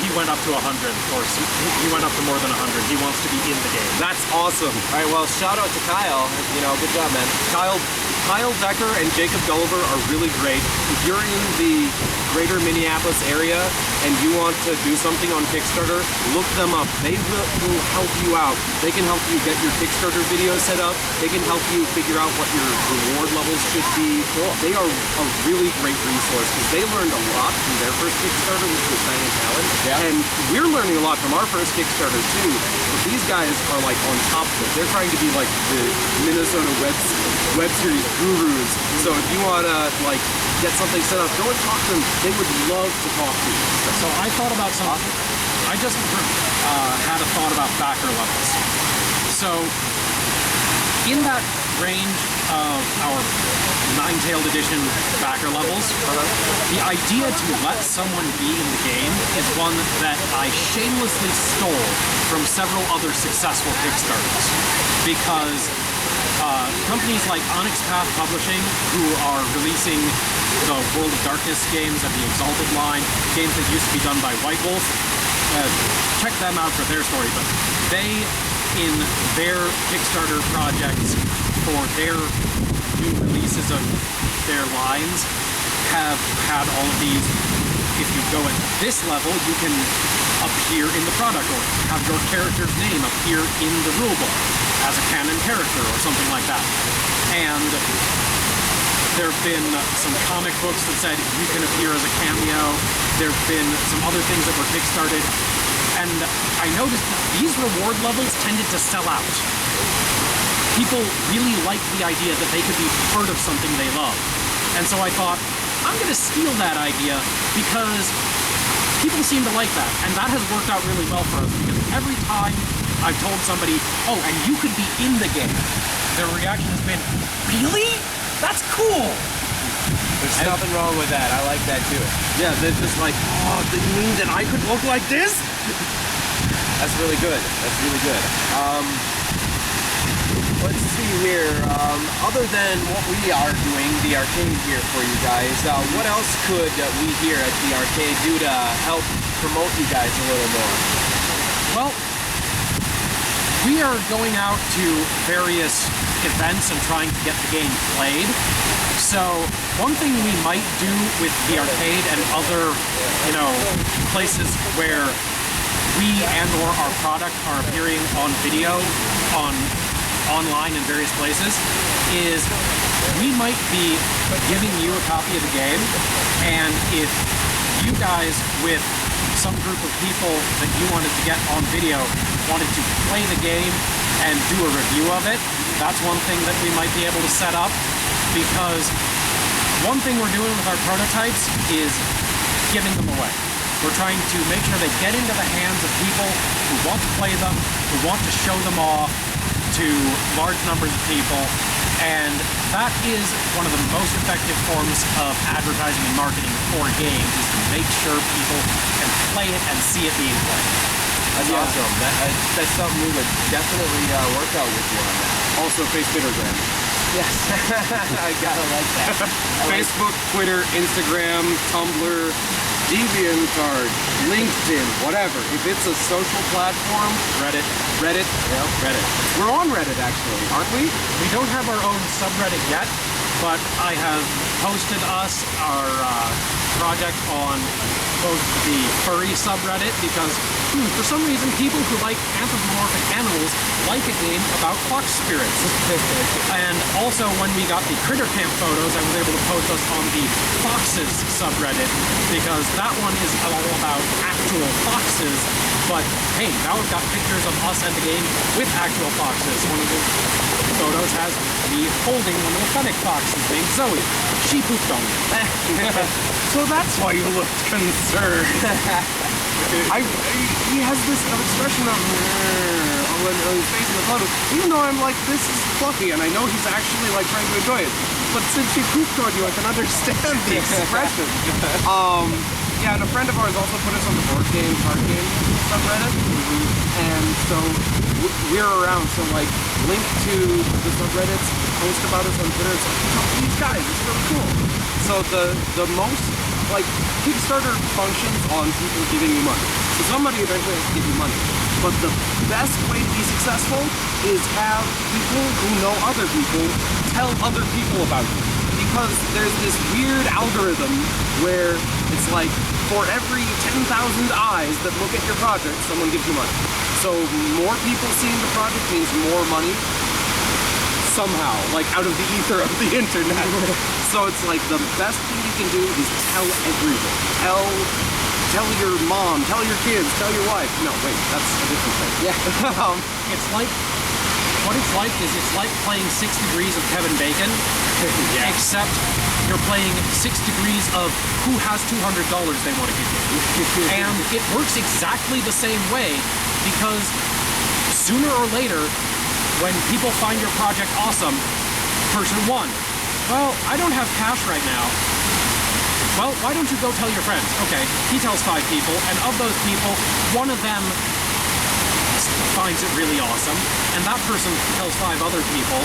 He went up to 100, or he went up to more than 100. He wants to be in the game. That's awesome. All right, well, shout out to Kyle. You know, good job, man. Kyle Decker and Jacob Gulliver are really great. If you're in the greater Minneapolis area and you want to do something on Kickstarter, look them up. They will help you out. They can help you get your Kickstarter video set up. They can help you figure out what your reward levels should be. Cool. They are a really great resource because they learned a lot from their first Kickstarter, which was Fang and Talon. Yeah. And we're learning a lot from our first Kickstarter too. But these guys are like on top of it. They're trying to be like the Minnesota web series gurus. So if you want to like get something set up, go and talk to them. They would love to talk to you. So I thought about something. I just had a thought about backer levels. So in that range of our Nine-Tailed Edition backer levels, the idea to let someone be in the game is one that I shamelessly stole from several other successful Kickstarters. Because companies like Onyx Path Publishing, who are releasing the World of Darkness games and the Exalted line, games that used to be done by White Wolf, check them out for their story, but they, in their Kickstarter projects for their new releases of their lines, have had all of these. If you go at this level, you can appear in the product or have your character's name appear in the rulebook as a canon character or something like that. And there have been some comic books that said you can appear as a cameo. There have been some other things that were kickstarted. And I noticed that these reward levels tended to sell out. People really liked the idea that they could be part of something they love. And so I thought, I'm going to steal that idea because people seem to like that. And that has worked out really well for us because every time I've told somebody, oh, and you could be in the game, their reaction has been, really? That's cool. There's nothing wrong with that. I like that too. Yeah, they're just like, oh, did you mean that I could look like this? That's really good. That's really good. Let's see here. Other than what we are doing, the arcade here for you guys, what else could we here at the arcade do to help promote you guys a little more? Well, we are going out to various events and trying to get the game played. So one thing we might do with the arcade and other, places where we and or our product are appearing on video, online in various places, is we might be giving you a copy of the game, and if you guys with some group of people that you wanted to get on video wanted to play the game and do a review of it, that's one thing that we might be able to set up, because one thing we're doing with our prototypes is giving them away. We're trying to make sure they get into the hands of people who want to play them, who want to show them off to large numbers of people, and that is one of the most effective forms of advertising and marketing for games, is to make sure people can play it and see it being played. That's awesome. That's something we would definitely work out with you on that. Also, face Bittergram. Yes. I gotta like that. Facebook, Twitter, Instagram, Tumblr, DeviantArt, LinkedIn, whatever. If it's a social platform, Reddit. Yep. Reddit. We're on Reddit, actually, aren't we? We don't have our own subreddit yet, but I have posted our project on both the furry subreddit because for some reason people who like anthropomorphic animals like a game about fox spirits. And also when we got the Critter Camp photos, I was able to post us on the Foxes subreddit because that one is all about actual foxes. But hey, now we've got pictures of us at the game with actual foxes. One of the photos has me holding one of the fennec foxes named Zoe. She pooped on me. So that's why you looked concerned. He has this expression of when he's facing the photo, even though I'm like, this is fluffy, and I know he's actually like trying to enjoy it. But since she pooped on you, I can understand the expression. Yeah, and a friend of ours also put us on the board game, card game subreddit, and so we're around. So like, link to the subreddits, post about us on Twitter. It's like, talk to these guys. It's really cool. So the most like Kickstarter functions on people giving you money. So somebody eventually has to give you money. But the best way to be successful is have people who know other people tell other people about you. Because there's this weird algorithm where it's like for every 10,000 eyes that look at your project, someone gives you money. So more people seeing the project means more money somehow, like out of the ether of the internet. So it's like the best thing you can do is tell everyone. Tell your mom, tell your kids, tell your wife. No, wait, that's a different thing. Yeah. It's like, what it's like playing 6 Degrees of Kevin Bacon, except you're playing 6 degrees of who has $200 they want to give you. And it works exactly the same way because sooner or later, when people find your project awesome, person 1, well, I don't have cash right now. Well, why don't you go tell your friends? Okay, he tells 5 people, and of those people, one of them finds it really awesome, and that person tells 5 other people,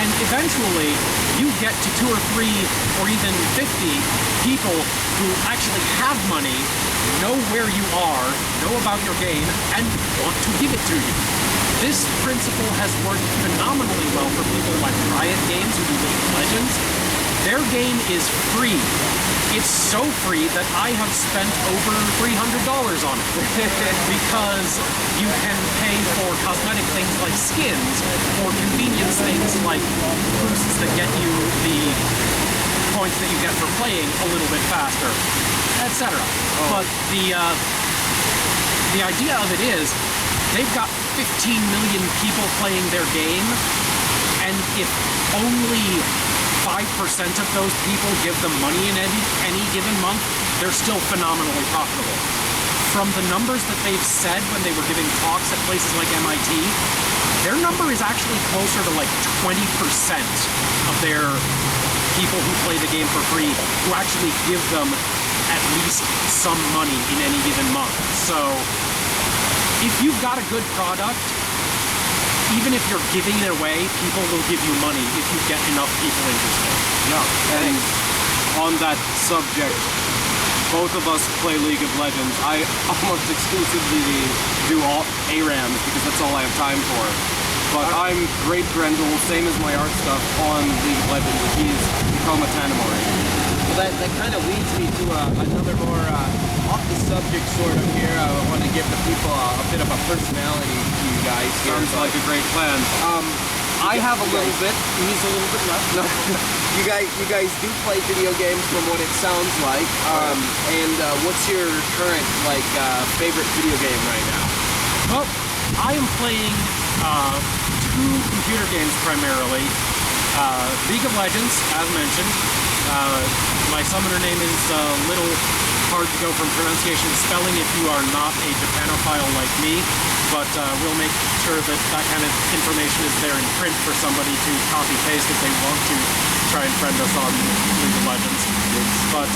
and eventually you get to 2 or 3 or even 50 people who actually have money, know where you are, know about your game, and want to give it to you. This principle has worked phenomenally well for people like Riot Games who do League of Legends. Their game is free. It's so free that I have spent over $300 on it because you can pay for cosmetic things like skins or convenience things like boosts that get you the points that you get for playing a little bit faster, etc. But the idea of it is they've got 15 million people playing their game, and if only 5% of those people give them money in any given month, they're still phenomenally profitable. From the numbers that they've said when they were giving talks at places like MIT, their number is actually closer to like 20% of their people who play the game for free who actually give them at least some money in any given month. So if you've got a good product, even if you're giving it away, people will give you money if you get enough people interested. Yeah, and on that subject, both of us play League of Legends. I almost exclusively do all ARAMs because that's all I have time for. But I'm Great Grendel, same as my art stuff, on League of Legends. He's Ikoma Tanemori. Well, that kind of leads me to another more off the subject sort of here. I want to give the people a bit of a personality to you guys here. Sounds like a great plan. I have a little bit, he's a little bit less. No, you guys do play video games from what it sounds like. And what's your current favorite video game right now? Well, I am playing 2 computer games primarily. League of Legends, as mentioned. My summoner name is a little hard to go from pronunciation and spelling if you are not a Japanophile like me, but we'll make sure that that kind of information is there in print for somebody to copy-paste if they want to. try and friend us on League of Legends. But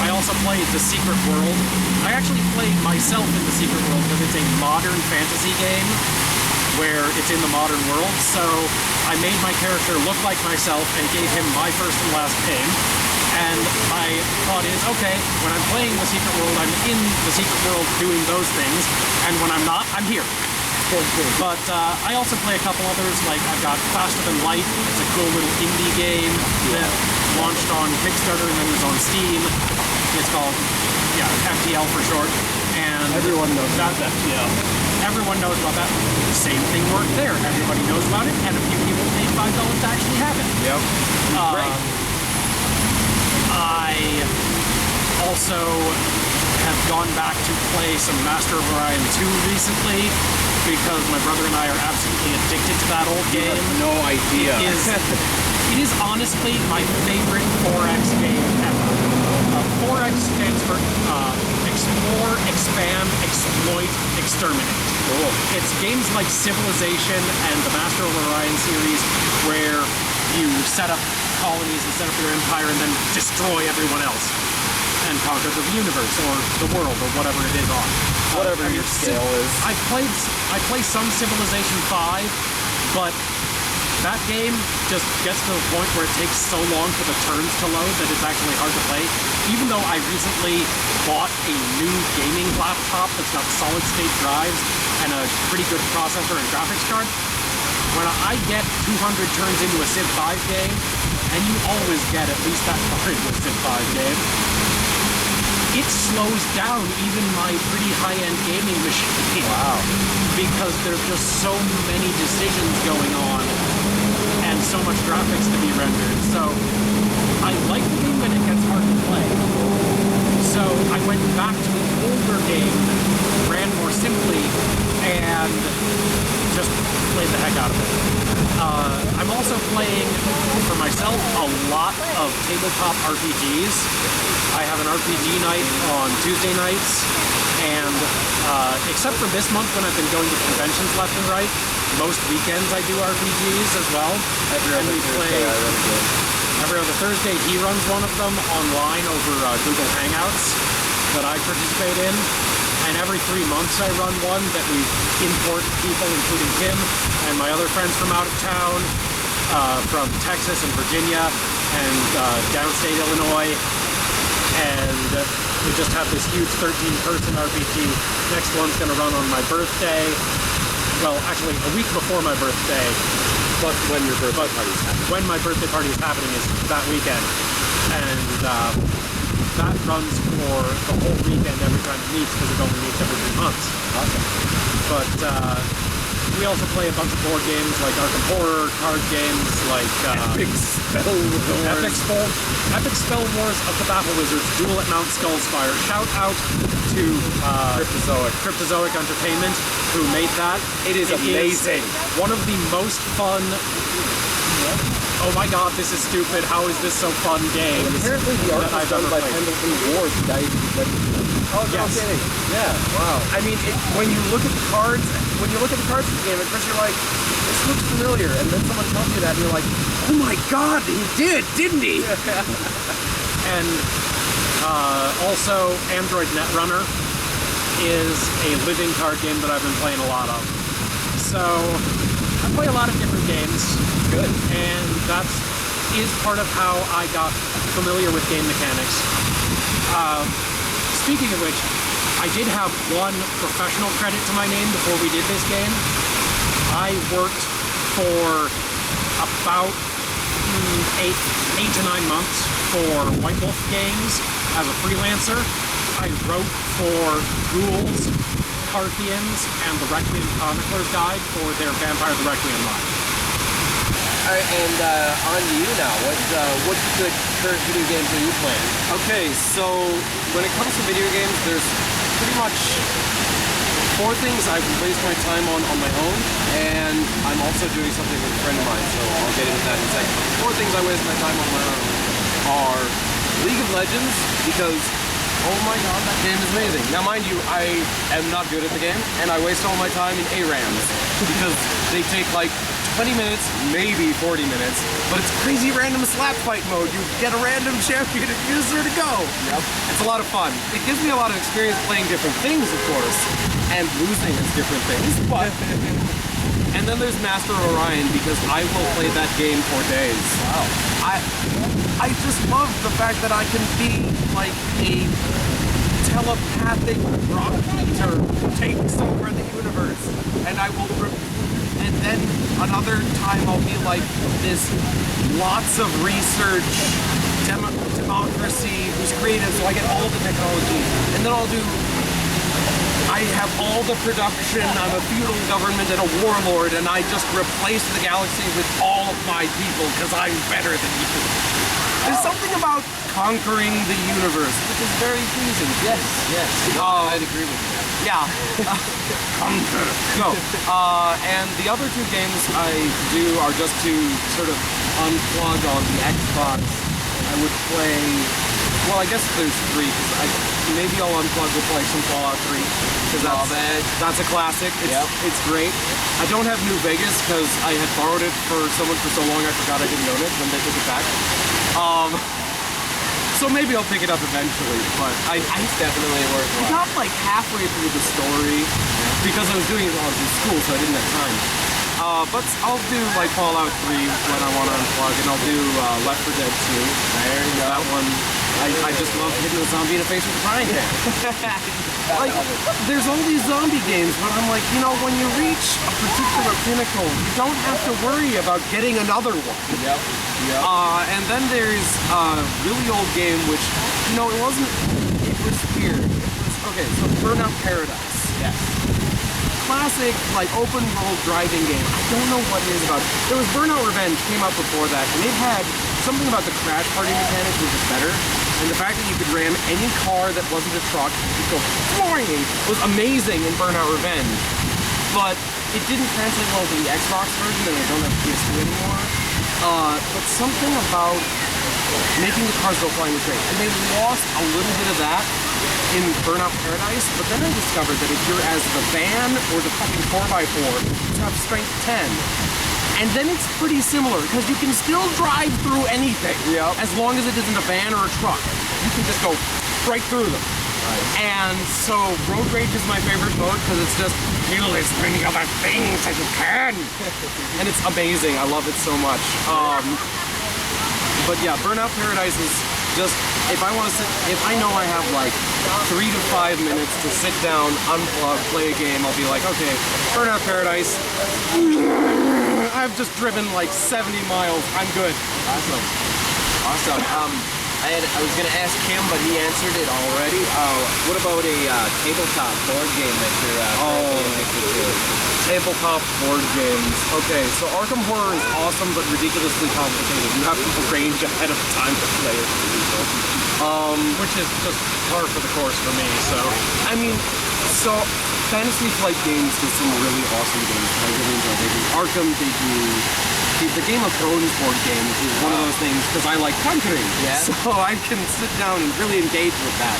I also played The Secret World. I actually played myself in The Secret World because it's a modern fantasy game where it's in the modern world. So I made my character look like myself and gave him my first and last name. And my thought is, okay, when I'm playing The Secret World, I'm in The Secret World doing those things. And when I'm not, I'm here. But I also play a couple others, like I've got Faster Than Light. It's a cool little indie game that launched on Kickstarter and then was on Steam. It's called, FTL for short. And Everyone knows that. Everyone knows about that. Same thing worked there. Everybody knows about it, and a few people paid $5 to actually have it. Yep. Great. I also have gone back to play some Master of Orion 2 recently because my brother and I are absolutely addicted to that old game. No idea. It is honestly my favorite 4X game ever. 4X stands for Explore, Expand, Exploit, Exterminate. Cool. It's games like Civilization and the Master of Orion series where you set up colonies and set up your empire and then destroy everyone else and conquer the universe or the world or whatever it is on. Whatever your scale is. I play some Civilization 5, but that game just gets to the point where it takes so long for the turns to load that it's actually hard to play. Even though I recently bought a new gaming laptop that's got solid state drives and a pretty good processor and graphics card, when I get 200 turns into a Civ 5 game, and you always get at least that far into a Civ 5 game, it slows down even my pretty high-end gaming machine. Wow. Because there's just so many decisions going on and so much graphics to be rendered. So I like the game when it gets hard to play. So I went back to an older game that ran more simply and just played the heck out of it. I'm also playing, for myself, a lot of tabletop RPGs. I have an RPG night on Tuesday nights, and except for this month when I've been going to conventions left and right, most weekends I do RPGs as well. Every other Thursday, he runs one of them online over Google Hangouts that I participate in. And every 3 months I run one that we import people, including Tim and my other friends from out of town, from Texas and Virginia and downstate Illinois. And we just have this huge 13-person RPG. Next one's going to run on my birthday. Well, actually, a week before my birthday. But when your birthday party is happening. When my birthday party is happening is that weekend. And that runs for the whole weekend every time it meets because it only meets every 3 months. Okay. But we also play a bunch of board games like Arkham Horror, card games like Epic Spell Wars. Epic Spell Wars of the Battle Wizards, Duel at Mount Skullspire. Shout out to Cryptozoic Entertainment who made that. It is amazing. One of the most fun. Oh my god, this is stupid. How is this so fun game? Apparently the art was done by Pendleton Ward, the guy who did Oh, no kidding. Yeah, wow. I mean, when you look at the cards of the game, at first you're like, this looks familiar, and then someone tells you that, and you're like, oh my god, he did, didn't he? And also, Android Netrunner is a living card game that I've been playing a lot of. So, I play a lot of different games. Good. And that is part of how I got familiar with game mechanics. Speaking of which, I did have one professional credit to my name before we did this game. I worked for about 8 to 9 months for White Wolf Games as a freelancer. I wrote for Ghouls, Parthians, and the Requiem Chronicler's Guide for their Vampire the Requiem line. All right, and on to you now. What good current video games are you playing? Okay, so when it comes to video games, there's pretty much 4 things I waste my time on my own, and I'm also doing something with a friend of mine, so I'll get into that in a second. 4 things I waste my time on my own are League of Legends, because Oh my god, that game is amazing. Now mind you, I am not good at the game, and I waste all my time in ARAMs, because they take like 20 minutes, maybe 40 minutes, but it's crazy random slap fight mode. You get a random champion and use her to go. Yep. It's a lot of fun. It gives me a lot of experience playing different things, of course, and losing as different things, but... And then there's Master Orion, because I will play that game for days. Wow. I just love the fact that I can be like a telepathic rock eater who takes over the universe, and I will... And then another time I'll be like this lots of research democracy who's creative, so I get all the technology, and then I have all the production, I'm a feudal government and a warlord, and I just replace the galaxy with all of my people because I'm better than you. There's something about conquering the universe, which is very pleasing. Yes. I'd agree with you. Yeah. Conquer. No. And the other two games I do are just to sort of unplug on the Xbox. I would play... Well, I guess there's three, because maybe I'll unplug with like some Fallout 3, because that's a classic. It's great. I don't have New Vegas, because I had borrowed it for someone for so long I forgot I didn't own it when they took it back. So maybe I'll pick it up eventually, but it's definitely I worthwhile. got like halfway through the story, because I was doing it while I was in school, so I didn't have time. But I'll do like Fallout 3 when I want to unplug, and I'll do Left 4 Dead 2. There you go. That one, I just love hitting a zombie in the face with a frying pan. Like, there's all these zombie games, but I'm like, you know, when you reach a particular pinnacle, you don't have to worry about getting another one. Yep. And then there's a really old game, which, you know, it was weird. Okay, so Burnout Paradise. Yes. Classic, like, open world driving game. I don't know what it is about it. There was Burnout Revenge, came out before that, and it had something about the crash party mechanics which is better. And the fact that you could ram any car that wasn't a truck, you could go flying, was amazing in Burnout Revenge. But it didn't translate well to the Xbox version, and I don't have PS2 anymore. But something about making the cars go flying was great. And they lost a little bit of that in Burnout Paradise, but then I discovered that if you're as the van or the fucking 4x4, you have strength 10. And then it's pretty similar, because you can still drive through anything, as long as it isn't a van or a truck. You can just go right through them. Right. And so Road Rage is my favorite mode, because it's just kill as many other things as you can. And it's amazing. I love it so much. But yeah, Burnout Paradise is just, if I know I have like 3 to 5 minutes to sit down, unplug, play a game, I'll be like, okay, Burnout Paradise. I've just driven like 70 miles. I'm good. Awesome. I was going to ask Kim, but he answered it already. What about a tabletop board game that you're addicted to? Tabletop board games. Okay, so Arkham Horror is awesome, but ridiculously complicated. You have to arrange ahead of time to play it. Which is just par for the course for me, so... I mean, so Fantasy Flight Games does some really awesome games that I really enjoy. They do Arkham, they do... The Game of Thrones board game is one of those things, because I like country, so I can sit down and really engage with that.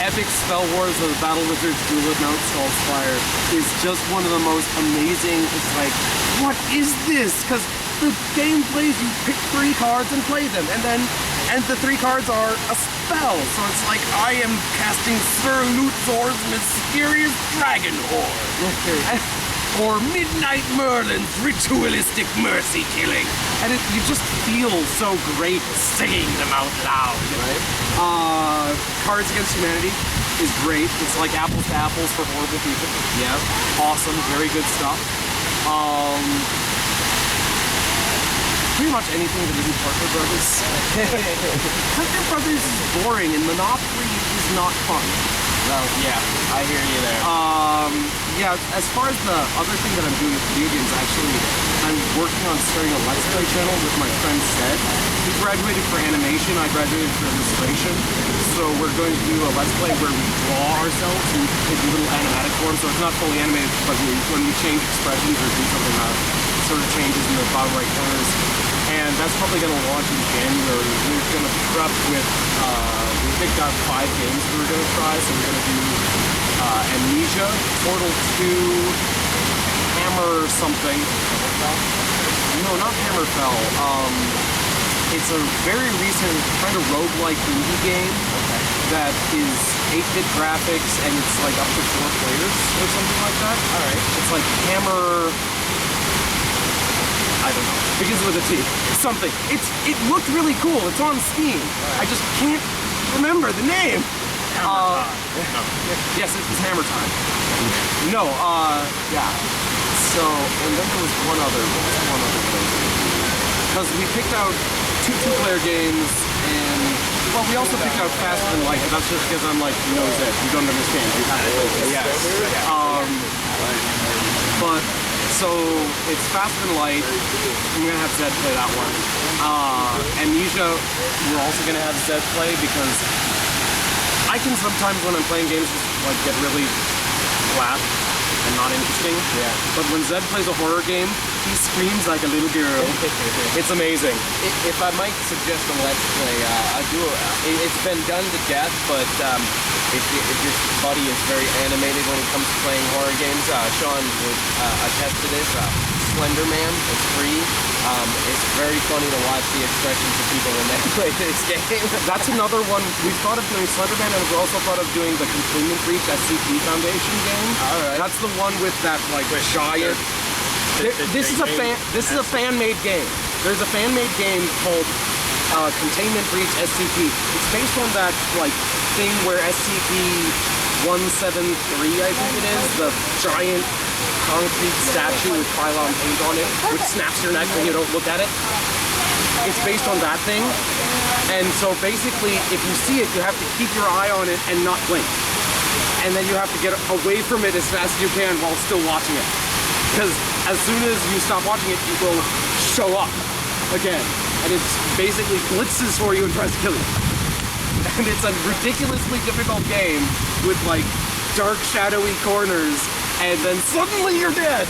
Epic Spell Wars of the Battle Wizards Duel at Mount Skullspire is just one of the most amazing, it's like, what is this? Because the game plays, you pick 3 cards and play them, and the 3 cards are a spell, so it's like, I am casting Sir Luthor's mysterious dragon horde. Or Midnight Merlin's ritualistic mercy killing. And you just feel so great singing them out loud. Right? Cards Against Humanity is great. It's like apples to apples for horrible people. Yeah. Awesome. Very good stuff. Pretty much anything that isn't Parker Brothers. Parker Brothers is boring, and Monopoly is not fun. No, yeah, I hear you there. Yeah, as far as the other thing that I'm doing with video games, actually, I'm working on starting a Let's Play channel with my friend Sed. He graduated for animation, I graduated for illustration. So we're going to do a Let's Play where we draw ourselves and take a little animatic form, so it's not fully animated, but when we change expressions or do something that sort of changes in the bottom right corners. and that's probably going to launch in January. We're going to prep with, we picked out 5 games we were going to try, so we're going to do Amnesia, Portal 2, Hammer something. No, not Hammerfell. It's a very recent kind of roguelike indie game that is 8-bit graphics, and it's like up to 4 players or something like that. Alright. It's like Hammer... I don't know. Begins with a T. Something. It looked really cool. It's on Steam. Right. I just can't remember the name. Hammer Time. No. Yes, it's Hammer Time. No, yeah. So, and then there was one other thing. Because we picked out 2 two-player games, and, well, we also picked out Faster Than Light, but that's just because I'm like, you know that, you don't understand, you have to play this. Yes. But, so, it's Faster Than Light, I'm gonna have Zed play that one. Amnesia, we're also gonna have Zed play, because I can sometimes, when I'm playing games, just, like, get really flat and not interesting. Yeah. But when Zed plays a horror game, he screams like a little girl. It's amazing. If I might suggest a Let's Play, it's been done to death, but if your buddy is very animated when it comes to playing horror games, Sean would attest to this. Slender Man, it's free. It's very funny to watch the expressions of people when they play this game. That's another one. We've thought of doing Slender Man, and we've also thought of doing the Containment Breach SCP Foundation game. Alright. That's the one with that like giant. This is a fan-made game. There's a fan-made game called Containment Breach SCP. It's based on that like thing where SCP-173, I think it is, the giant concrete statue with Krylon paint on it, which snaps your neck when you don't look at it. It's based on that thing. And so basically, if you see it, you have to keep your eye on it and not blink. And then you have to get away from it as fast as you can while still watching it. Because as soon as you stop watching it, it will show up again. And it basically blitzes for you and tries to kill you. And it's a ridiculously difficult game with like dark, shadowy corners, and then suddenly you're dead.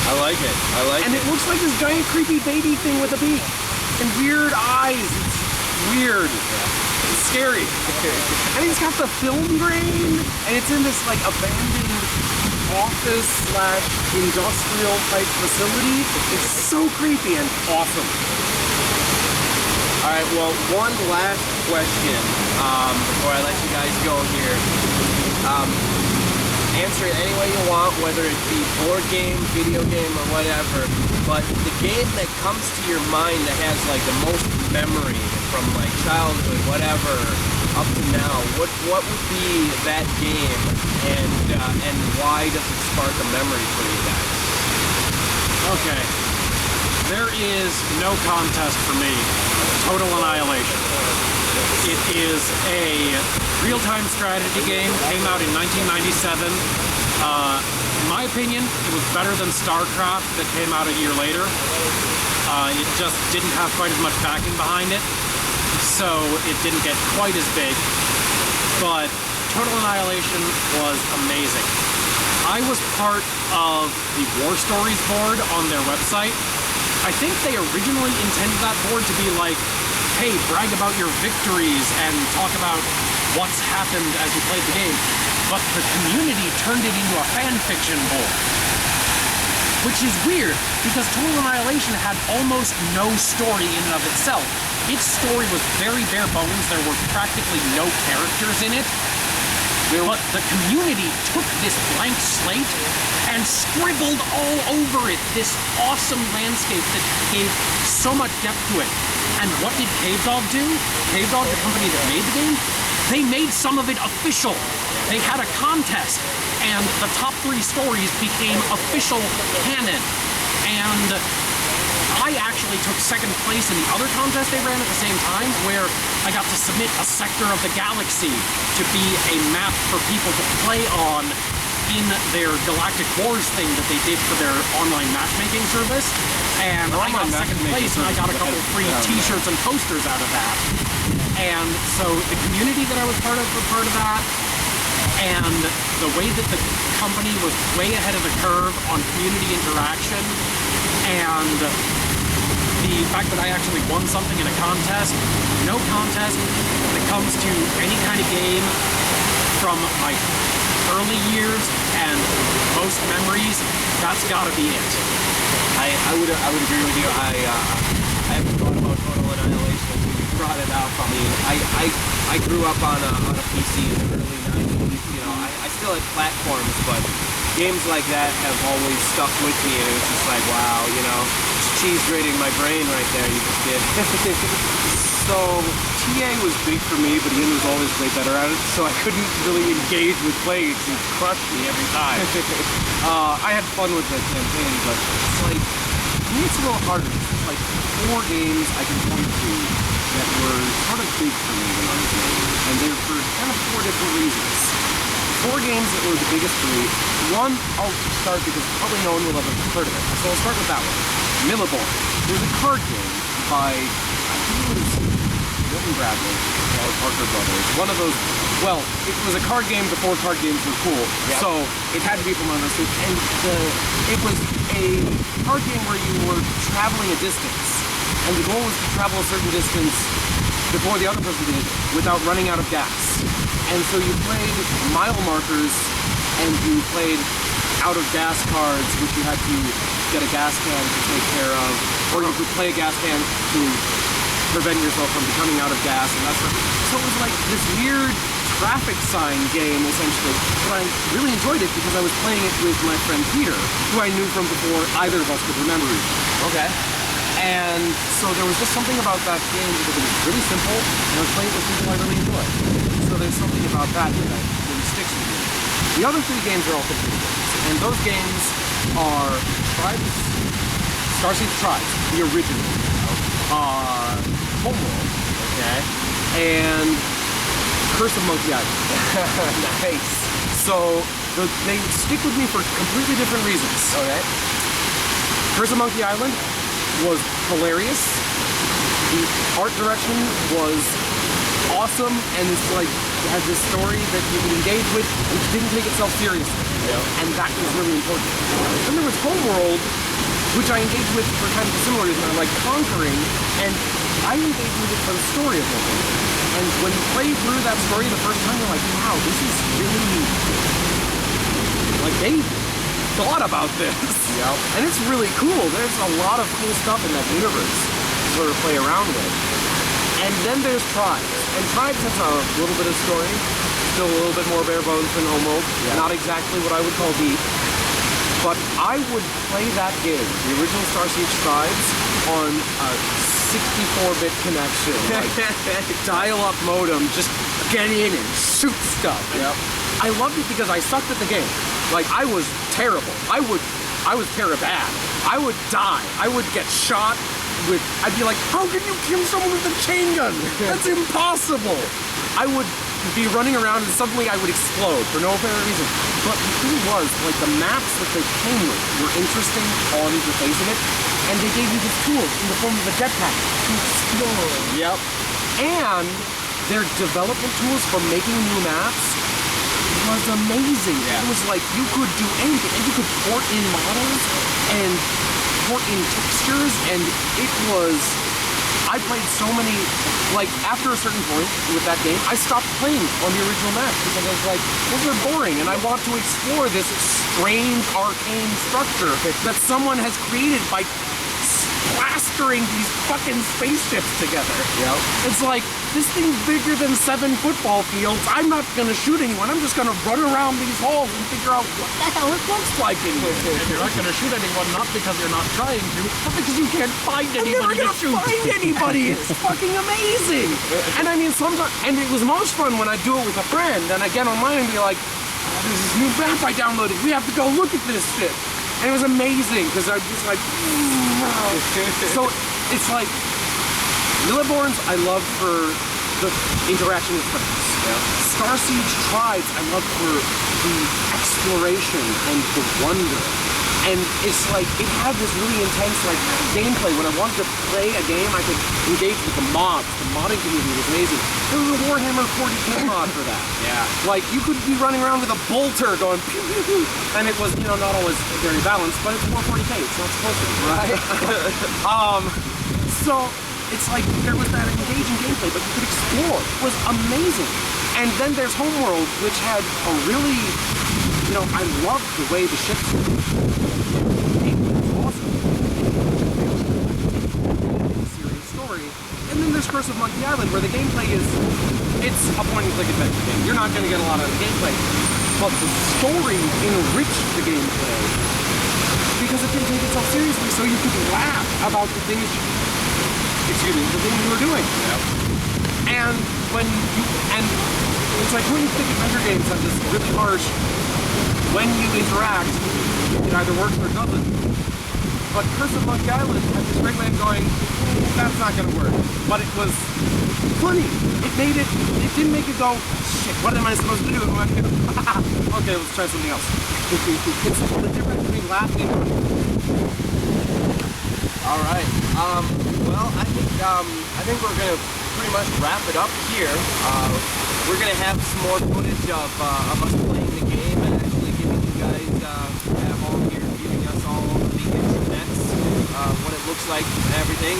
I like it. And it looks like this giant creepy baby thing with a beak and weird eyes. It's weird. It's scary. And it's got the film grain, and it's in this like abandoned office / industrial type facility. It's so creepy and awesome. Alright, well, one last question before I let you guys go here. Answer it any way you want, whether it be board game, video game, or whatever, but the game that comes to your mind that has like the most memory from like childhood, whatever, up to now, what would be that game, and why does it spark a memory for you guys? Okay. There is no contest for me. Total Annihilation. It is a real-time strategy game, came out in 1997. In my opinion, it was better than StarCraft that came out a year later. It just didn't have quite as much backing behind it, so it didn't get quite as big. But Total Annihilation was amazing. I was part of the War Stories board on their website. I think they originally intended that board to be like, hey, brag about your victories and talk about what's happened as you played the game. But the community turned it into a fan fiction board. Which is weird, because Total Annihilation had almost no story in and of itself. Its story was very bare bones. There were practically no characters in it. But the community took this blank slate and scribbled all over it this awesome landscape that gave so much depth to it. And what did Cave Dog do? Cave Dog, the company that made the game, they made some of it official. They had a contest, and the top 3 stories became official canon. And I actually took second place in the other contest they ran at the same time, where I got to submit a sector of the galaxy to be a map for people to play on in their Galactic Wars thing that they did for their online matchmaking service. And I got second place, and I got a couple free t-shirts and posters out of that. And so the community that I was part of were part of that. And the way that the company was way ahead of the curve on community interaction and the fact that I actually won something in a contest. No contest when it comes to any kind of game from my early years and most memories, that's gotta be it. I would agree with you. I haven't thought about Total Annihilation until you brought it up. I mean, I grew up on a PC in the early 90s. You know, I still had platforms, but games like that have always stuck with me, and it was just like, wow, you know, it's cheese grating my brain right there, you just did. So TA was big for me, but Ian was always way better at it, so I couldn't really engage with plays. He crushed me every time. I had fun with the campaign, but it's like, to me it's a little harder. It's like 4 games I can point to that were sort of big for me when I was younger, and they're for kind of 4 different reasons. 4 games that were the biggest for me. One, I'll start because probably no one will have heard of it, so I'll start with that one. Milliborn. There's a card game by, I think it was Milton Bradley, or Parker Brothers. One of those, well, it was a card game before card games were cool, so it had to be from one of those two. And it was a card game where you were traveling a distance, and the goal was to travel a certain distance before the other person did without running out of gas. And so you played mile markers, and you played out of gas cards, which you had to get a gas can to take care of, or you could play a gas can to prevent yourself from becoming out of gas, and that's what, so it was like this weird traffic sign game, essentially. But I really enjoyed it because I was playing it with my friend Peter, who I knew from before either of us could remember it. Okay. And so there was just something about that game because it was really simple, and I was playing it with people I really enjoyed. So there's something about that that really sticks with me. The other 3 games are all computer games, and those games are Tribes, Starseed Tribes, the original, Homeworld, okay, and Curse of Monkey Island. Nice. So they stick with me for completely different reasons. Okay. Curse of Monkey Island was hilarious. The art direction was awesome, and it's like it had this story that you could engage with, which didn't take itself seriously. Yeah. And that was really important. Then there was Homeworld, which I engaged with for kind of a similar reason. I like conquering, and I engaged with it for the story of Homeworld. And when you play through that story the first time, you're like, wow, this is really, like, they thought about this. Yep. And it's really cool. There's a lot of cool stuff in that universe to sort of play around with. And then there's Tribes. And Tribes has a little bit of story, still a little bit more bare bones than Homeworld. Yeah. Not exactly what I would call deep. But I would play that game, the original Star Siege Tribes, on a 64-bit connection. Like dial-up modem, just get in and shoot stuff. Yep. I loved it because I sucked at the game. Like, I was terrible. I was terrible bad. I would die. I would get shot with, I'd be like, how can you kill someone with a chain gun? That's impossible. I would be running around and suddenly I would explode for no apparent reason. But the thing was, like, the maps that they came with were interesting on the face of it, and they gave you this tool in the form of a jetpack to explore. Yep. And their development tools for making new maps was amazing. Yeah. It was like you could do anything, and you could port in models and port in textures, and it was, I played so many, like, after a certain point with that game, I stopped playing on the original map because I was like, those are boring, and I want to explore this strange arcane structure that someone has created by plastering these fucking spaceships together. Yep. It's like, this thing's bigger than 7 football fields. I'm not gonna shoot anyone. I'm just gonna run around these halls and figure out what the hell it looks like in here. And you're not going to shoot anyone, not because you're not trying to, but because you can't find I'm never anybody to gonna shoot. find anybody. It's fucking amazing. And I mean, sometimes, and it was most fun when I do it with a friend, and I get online and be like, oh, there's this new map I downloaded. We have to go look at this shit. And it was amazing because I was just like, so it's like, Milliborns I love for the interaction with friends. Yeah. Star Siege Tribes I love for the exploration and the wonder. And it's like, it had this really intense like gameplay. When I wanted to play a game, I could engage with the mods. The modding community was amazing. There was a Warhammer 40k mod for that. Yeah. Like, you could be running around with a bolter going pew pew pew. And it was, you know, not always very balanced, but it's more 40k. It's not supposed to be. Right. So it's like there was that engaging gameplay, but you could explore. It was amazing. And then there's Homeworld, which had a really, I loved the way the ships were. It was awesome. Serious story. And then there's Curse of Monkey Island, where the gameplay it's a point-and-click adventure game. You're not going to get a lot out of the gameplay. But the story enriched the gameplay because it didn't take itself seriously, so you could laugh about the things you were doing. Yep. And it's like point-and-click adventure games have this really harsh, when you interact, it either works or doesn't. But Curse of Monkey Island had this great way of going, that's not going to work. But it was funny. It didn't make it go, shit, what am I supposed to do? Okay, let's try something else. It's the difference between laughing and All right. Well, I think we're gonna pretty much wrap it up here. We're gonna have some more footage of us playing the game and actually giving you guys at home here, giving us all over the internets what it looks like and everything.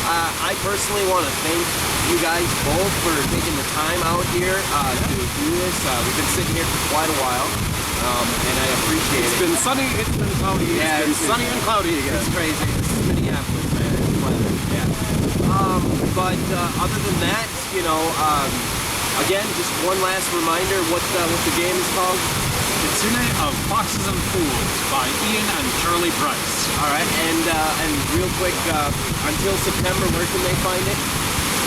I personally want to thank you guys both for taking the time out here to do this. We've been sitting here for quite a while, and I appreciate it. It's been sunny, it's been cloudy. Yeah, it's been sunny and cloudy again. It's crazy. This is Minneapolis, man. It's weather. Yeah. But other than that, again, just one last reminder what the game is called. Kitsune of Foxes and Fools by Ian and Charlie Price. All right, and real quick, until September, where can they find it?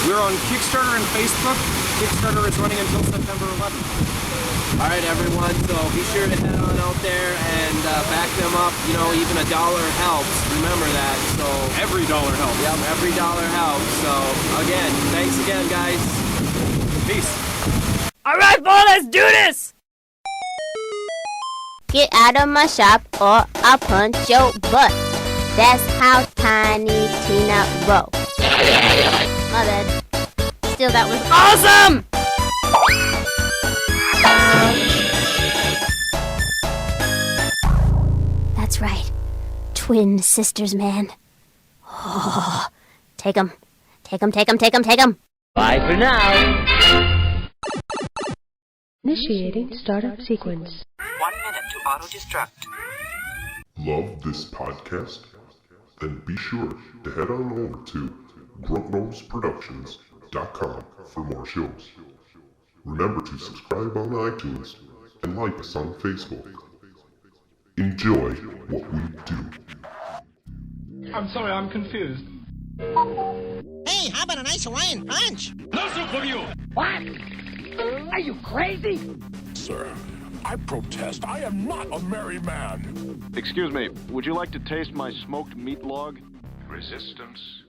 We're on Kickstarter and Facebook. Kickstarter is running until September 11th. All right, everyone, so be sure to head on out there and back them up. Even $1 helps. Remember that. So every dollar helps. Yep, every dollar helps. So again, thanks again, guys. Peace. All right, boy, let's do this. Get out of my shop or I'll punch your butt. That's how Tiny Tina rolls. My bad. Still, that was Awesome! That's right. Twin sisters, man. Oh, take 'em. Take 'em, take 'em, take 'em, take 'em. Bye for now. Initiating startup sequence. 1 minute to auto-destruct. Love this podcast? Then be sure to head on over to gruntnoseproductions.com for more shows. Remember to subscribe on iTunes and like us on Facebook. Enjoy what we do. I'm sorry, I'm confused. Hey, how about a nice Hawaiian punch? No soup for you! What? Are you crazy? Sir, I protest. I am not a merry man. Excuse me, would you like to taste my smoked meat log? Resistance